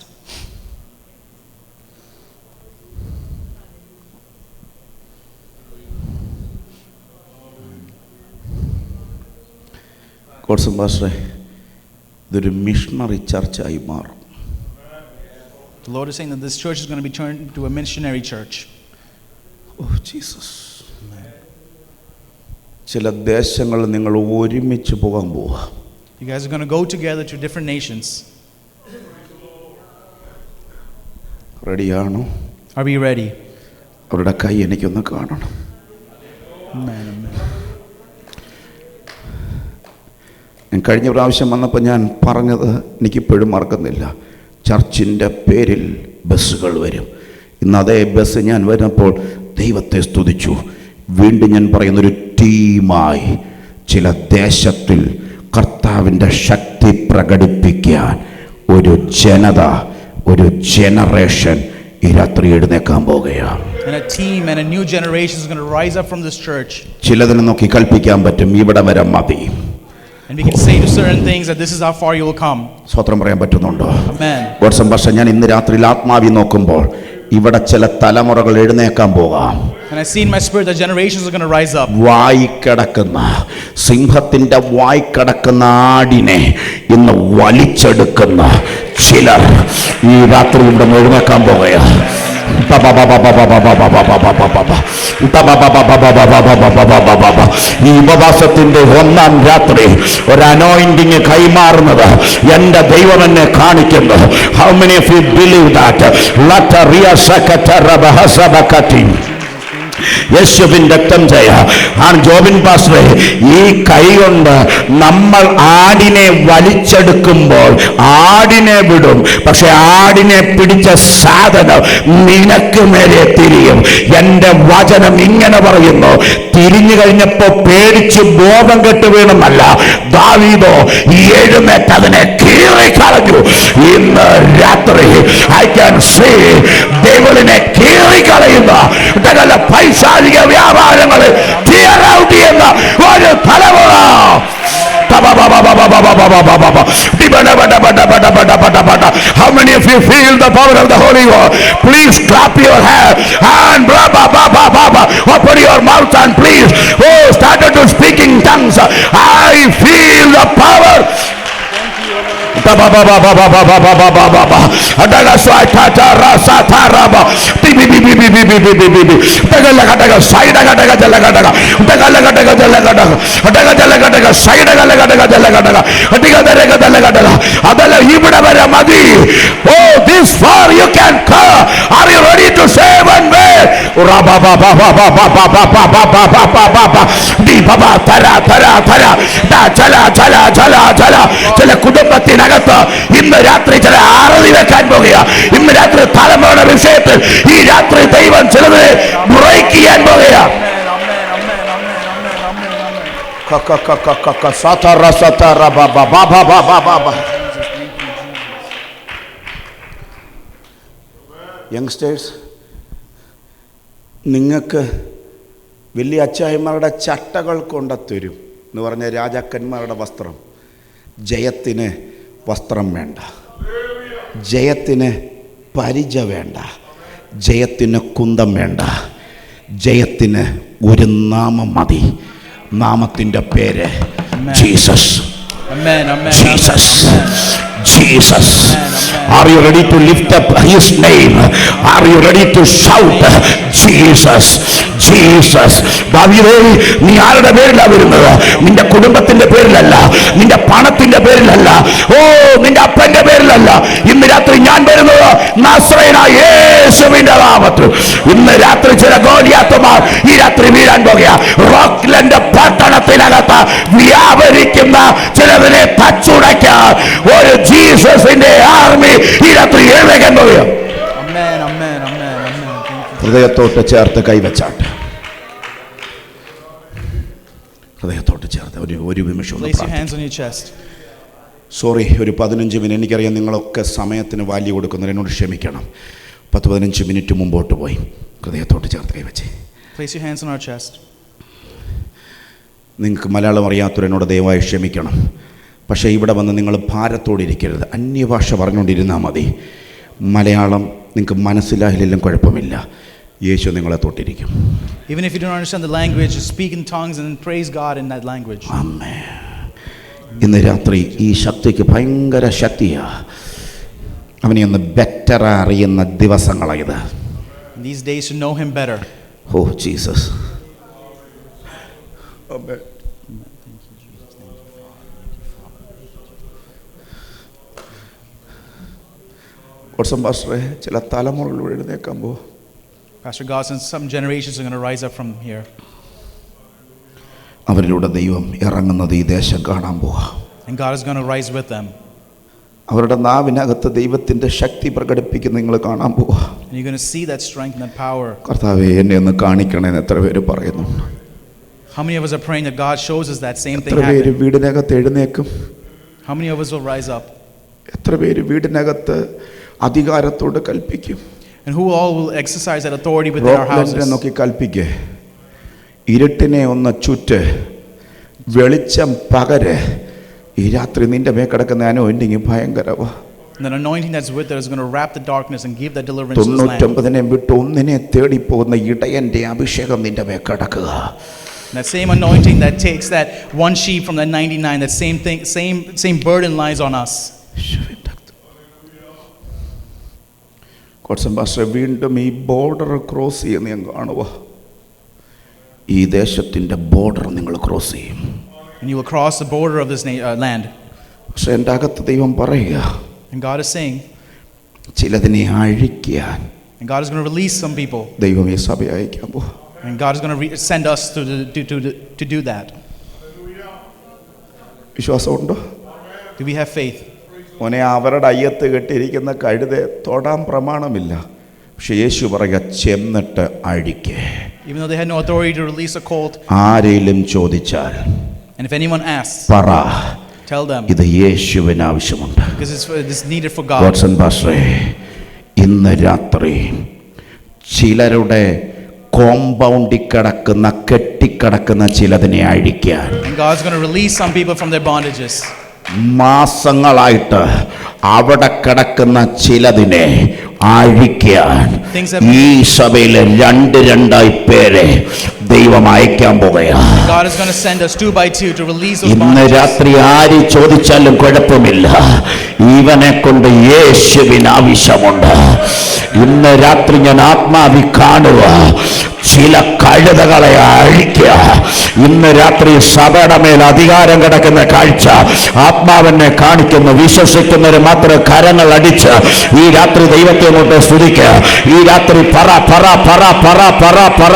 കോട്സം പാസ്റ്ററെ, ഇതൊരു മിഷണറി ചർച്ചായി മാറും. The Lord is saying that this church is going to be turned into a missionary church. Oh Jesus. ചില ദേശങ്ങളിൽ നിങ്ങൾ ഒരുമിച്ച് പോകാൻ പോവാ. You guys are going to go together to different nations. റെഡിയാണോ? Are we ready? അവരുടെ കൈ എനിക്കൊന്ന് കാണണം. Amen. ഞാൻ കഴിഞ്ഞ പ്രാവശ്യം വന്നപ്പോൾ ഞാൻ പറഞ്ഞത് എനിക്കിപ്പോഴും മറക്കുന്നില്ല. ചർച്ചിൻ്റെ പേരിൽ ബസ്സുകൾ വരും. ഇന്ന് അതേ ബസ് ഞാൻ വരുമ്പോൾ ദൈവത്തെ സ്തുതിച്ചു. വീണ്ടും ഞാൻ പറയുന്നൊരു ടീമായി ചില ദേശത്തിൽ കർത്താവിൻ്റെ ശക്തി പ്രകടിപ്പിക്കാൻ ഒരു ജനത, ഒരു ജനറേഷൻ ഈ രാത്രി എഴുന്നേക്കാൻ പോകുകയാണ്. And a team and a new generation is going to rise up from this church. ചിലതിനെ നോക്കി കൽപ്പിക്കാൻ പറ്റും, ഇവിടെ വരെ മതി. And we can say to certain things that this is how far you will come. സ്വത്രം പറയാൻ പറ്റുന്നുണ്ടോ? Amen. ഗോഡ്സം ഭാഷ ഞാൻ ഇന്ന് രാത്രിയിൽ ആത്മാവി നോക്കുമ്പോൾ ഇവിടെ ചില തലമുറകൾ എഴുന്നേക്കാൻ പോകാം. And I see in my spirit that generations are going to rise up. വായിക്കടക്കുന്ന സിംഹത്തിന്റെ വായിക്കടക്കുന്ന ആടിനെ ഇന്ന് വലിച്ചെടുക്കുന്ന ചിലർ ഈ രാത്രി ഇവിടെ എഴുന്നേക്കാൻ പോകുകയാണ്. ഈ ഉപവാസത്തിന്റെ ഒന്നാം രാത്രി ഒരു അനോയിന്റിങ് കൈമാറുന്നത് എന്റെ ദൈവം എന്നെ കാണിക്കുന്നു. How many of you believe that? യേശുവിൻ രക്തം ചെയ്യ ജോബിൻ പാസ്റ്ററെ, ഈ കൈ കൊണ്ട് നമ്മൾ ആടിനെ വലിച്ചെടുക്കുമ്പോൾ ആടിനെ വിടും, പക്ഷെ ആടിനെ പിടിച്ച സാധനം നിനക്ക് നേരെ തിരിയും. എന്റെ വചനം ഇങ്ങനെ പറയുന്നു, തിരിഞ്ഞു കഴിഞ്ഞപ്പോ പേടിച്ച് ബോധം കെട്ട് വീണമല്ല, ദാവീദോ എഴുന്നേറ്റ് അതിനെ കീറിക്കളഞ്ഞു. ഇന്ന് രാത്രി ഐ ക്യാൻ സീ ദൈവത്തിനെ കീറിക്കളയുന്ന പൈശാചിക വ്യാപാരങ്ങളെ ക്ലിയർ ഔട്ട് ചെയ്യുന്ന ഒരു തലമുറ. How many of you feel the power of the Holy Ghost? Please clap your hands and open your mouth and please started to speak in tongues. I feel the power. അതല്ല ഇവിടെ വരെ മതി. Oh, this far you can come. Are you ready to say one word? ചില കുടുംബത്തിനകത്ത് ഇന്ന് രാത്രി ചില ആരതി വെക്കാൻ പോകുക. ഇന്ന് രാത്രി തലമുറയുടെ വിഷയത്തിൽ ഈ രാത്രി ദൈവം ചിലത് ബ്രേക്ക് ചെയ്യാൻ പോകുക. യങ്സ്റ്റേഴ്സ്, നിങ്ങൾക്ക് വലിയ അച്ചായന്മാരുടെ ചട്ടകൾ കൊണ്ടുത്തരും എന്ന് പറഞ്ഞ രാജാക്കന്മാരുടെ വസ്ത്രം. ജയത്തിന് വസ്ത്രം വേണ്ട, ജയത്തിന് പരിച വേണ്ട, ജയത്തിന് കുന്തം വേണ്ട, ജയത്തിന് ഒരു നാമം മതി. നാമത്തിന്റെ പേര് Amen. Jesus. Amen. Amen. Jesus. Amen. Jesus. Amen. Are you ready to lift up his name? Are you ready to shout Jesus? Jesus. ദാവീദേ, നീ ആരുടെ പേരിലാണ് വരുന്നത്? നിന്റെ കുടുംബത്തിന്റെ പേരിലല്ല, നിന്റെ പണത്തിന്റെ പേരിലല്ല, നിന്റെ അപ്പന്റെ പേരിലല്ല. ഇന്ന് രാത്രി ഞാൻ വരുന്നത് നസ്രയനായ യേശുവിന്റെ നാമത്തിൽ. ഇന്ന് രാത്രി ചില ഗോലിയാത്തുമാർ ഈ രാത്രി വീഴാൻ പോകുക. റോക്ക്ലൻഡ് പട്ടണത്തിനകത്ത് വ്യാപരിക്കുന്ന ചിലതിനെ തച്ചുടയ്ക്കാൻ ഒരു ജീസസിന്റെ ആർമി ഈ രാത്രി എഴുന്നേക്കാൻ പോകുക. Amen. Amen. Amen. Amen. Thank you. ഹൃദയത്തോട്ട് ചേർത്ത് കൈവച്ചാട്ട്, ഹൃദയത്തോട്ട് ചേർത്ത് ഒരു നിമിഷം. Place your hands on your chest. Sorry, ഒരു 15 മിനിറ്റ്. എനിക്കറിയാം നിങ്ങളൊക്കെ സമയത്തിന് വാല്യൂ കൊടുക്കുന്നത്, എന്നോട് ക്ഷമിക്കണം. 10-15 മിനിറ്റ് മുമ്പോട്ട് പോയി. ഹൃദയത്തോട്ട് ചേർത്ത് കൈവച്ചേ. Place your hands on our chest. നിങ്ങൾക്ക് മലയാളം അറിയാത്തവരെന്നോട് ദയവായി ക്ഷമിക്കണം. പക്ഷേ ഇവിടെ വന്ന് നിങ്ങൾ ഭാരത്തോടെ ഇരിക്കരുത്. അന്യഭാഷ പറഞ്ഞുകൊണ്ടിരുന്നാൽ മതി. മലയാളം നിങ്ങൾക്ക് മനസ്സിലായില്ലെങ്കിലും കുഴപ്പമില്ല. യേശു നിങ്ങളെ തൊട്ടിരിക്കും. Even if you don't understand the language, just speak in tongues and praise God in that language. ആമേൻ. ഇന്ന് രാത്രി ഈ ശക്തിക്ക് ഭയങ്കര ശക്തിയാണ്. അവനെ ഒന്ന് ബെറ്റർ അറിയുന്ന ദിവസങ്ങളായത്. These days to know him better. Oh Jesus. Amen. പാസ്റ്ററെ, ചില തലമുറകൾ എഴുന്നേക്കാൻ പോ. Pastor God, since some generations are going to rise up from here. അവരിലൂടെ ദൈവം ഇറങ്ങുന്നത് ഈ ദേശം കാണാൻ പോവാ. And God is going to rise with them. അവരുടെ നാവിനകത്ത് ദൈവത്തിന്റെ ശക്തി പ്രകടിപ്പിക്കുന്നത് നിങ്ങൾ കാണാൻ പോവാ. And you're going to see that strength and that power. കർത്താവേ, എന്നെ ഒന്ന് കാണിക്കണേന്ന് എത്ര പേര് പറയുന്നു? How many of us are praying that God shows us that same thing എത്ര പേര് happening? വീടിനകത്ത് എഴുന്നേക്കും? How many of us will rise up? എത്ര പേര് വീടിനകത്ത് അധികാരത്തോട് കൽപ്പിക്കും? And who all will exercise that authority within our houses? നോക്കി കൽപ്പിക്കേ. ഇരുട്ടിനെ ഒന്ന് ചുറ്റ്, വെളിച്ചം പകര്. ഈ രാത്രി നിന്റെ മേ കിടക്കുന്ന anointing ഭയങ്കരവാ. And that anointing that's with us is going to wrap the darkness and give that deliverance to this land. 99 വിട്ട് ഒന്നിനെ തേടി പോകുന്ന ഇടയന്റെ അഭിഷേകം നിന്റെ മേ കിടക്കുക. And that same anointing that takes that one sheep from that 99, that same thing, same burden lies on us. വീണ്ടും ഈ border cross ചെയ്യുന്ന ഞാൻ കാണുക. ഈ ദേശത്തിന്റെ ബോർഡർ നിങ്ങൾ ക്രോസ് ചെയ്യും. And you will cross the border of this land. പക്ഷെ എൻ്റെ അകത്ത് ദൈവം പറയുക, And God is saying, ചിലതിനെ അഴിക്കാൻ and God is going to release some people. ദൈവം ഈ സഭയെ അയക്കാൻ പോകും. And God is going to send us to do that. വിശ്വാസമുണ്ടോ? Do we have faith? മോനെ, അവരുടെ അയ്യത്ത് കെട്ടിയിരിക്കുന്ന കഴുതെ തൊടാൻ പ്രമാണമില്ല. പക്ഷെ യേശു പറയുക, ചെന്നിട്ട് അഴിക്കേ. Even though they had no authority to release a colt. ആരെങ്കിലും ചോദിച്ചാൽ And if anyone asks, പറ, tell them, ഇത് യേശുവിന് ആവശ്യമുണ്ട്. because it's needed for God. Godson പാസ്റ്ററേ, ഇന്ന് രാത്രി ചിലരുടെ കോമ്പൗണ്ടിൽ കിടക്കുന്ന കെട്ടിക്കിടക്കുന്ന ചിലതിനെ അഴിക്കാൻ And God's going to release some people from their bondages. മാസങ്ങളായിട്ട് അവിടെ കിടക്കുന്ന ചിലതിനെ അഴിക്കാൻ ഈ സഭയിലെ 2 പേരെ ദൈവം അയക്കാൻ പോകുകയാണ്. God is going to send us 2 by 2 to release those ഇന്ന് bondages. രാത്രി ആര് ചോദിച്ചാലും കുഴപ്പമില്ല, ഇവനെ കൊണ്ട് യേശുവിന് ആവശ്യമുണ്ട്. ഇന്ന് രാത്രി ഞാൻ ആത്മാവി കാണുക, ചില കഴുതകളെ അഴിക്കുക. ഇന്ന് രാത്രി സഭയുടെ മേൽ അധികാരം കിടക്കുന്ന കാഴ്ച ആത്മാവെന്നെ കാണിക്കുന്നു. വിശ്വസിക്കുന്നവര് മാത്രം കരങ്ങൾ അടിച്ച് ഈ രാത്രി ദൈവത്തെ കൊണ്ട് സ്തുതിക്കുക. ഈ രാത്രി പറ പറ പറ പറ പറ പറ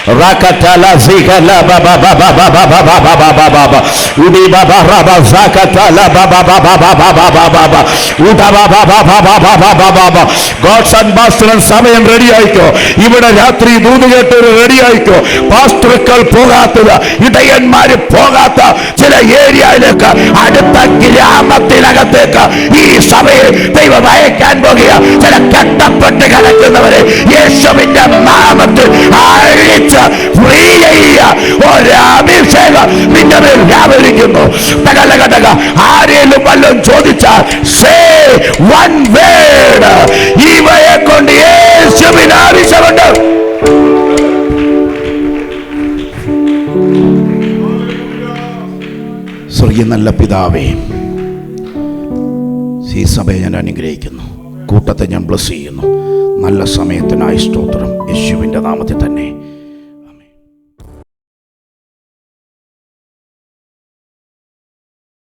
Rakatala zikala baba baba baba baba baba udi baba raba zakatala baba baba baba baba uda baba baba baba baba God's and pastor സമയം റെഡി ആയിക്കോ. ഇവിടെ രാത്രി ദൂത് കേട്ടൊരു റെഡി ആയിക്കോ. പാസ്റ്ററുകൾ പോകാത്തത്, ഇടയന്മാര് പോകാത്ത ചില ഏരിയയിലേക്ക്, അടുത്ത ഗ്രാമത്തിനകത്തേക്ക് ഈ സഭയെ ദൈവം അയക്കാൻ പോകുക. ചില കെട്ടപ്പെട്ട് കിടക്കുന്നവരെ യേശുവിന്റെ നാമത്തിൽ അഴിച്ച് ഫ്രീ ചെയ്യുക. ഒരഭിഷേകം നിന്റെ മേൽ വ്യാപരിക്കുന്നു. ആരെങ്കിലും വല്ലതും ചോദിച്ചാൽ സേ വൺ വേർഡ്, ഇവയെ കൊണ്ട് യേശുവിന് ആവശ്യമുണ്ട്. സ്വർഗീയ നല്ല പിതാവേ, ഈ സഭയെ ഞാൻ അനുഗ്രഹിക്കുന്നു, കൂട്ടത്തെ ഞാൻ ബ്ലസ് ചെയ്യുന്നു. നല്ല സമയത്തിനായി സ്തോത്രം, യേശുവിൻ്റെ നാമത്തിൽ തന്നെ.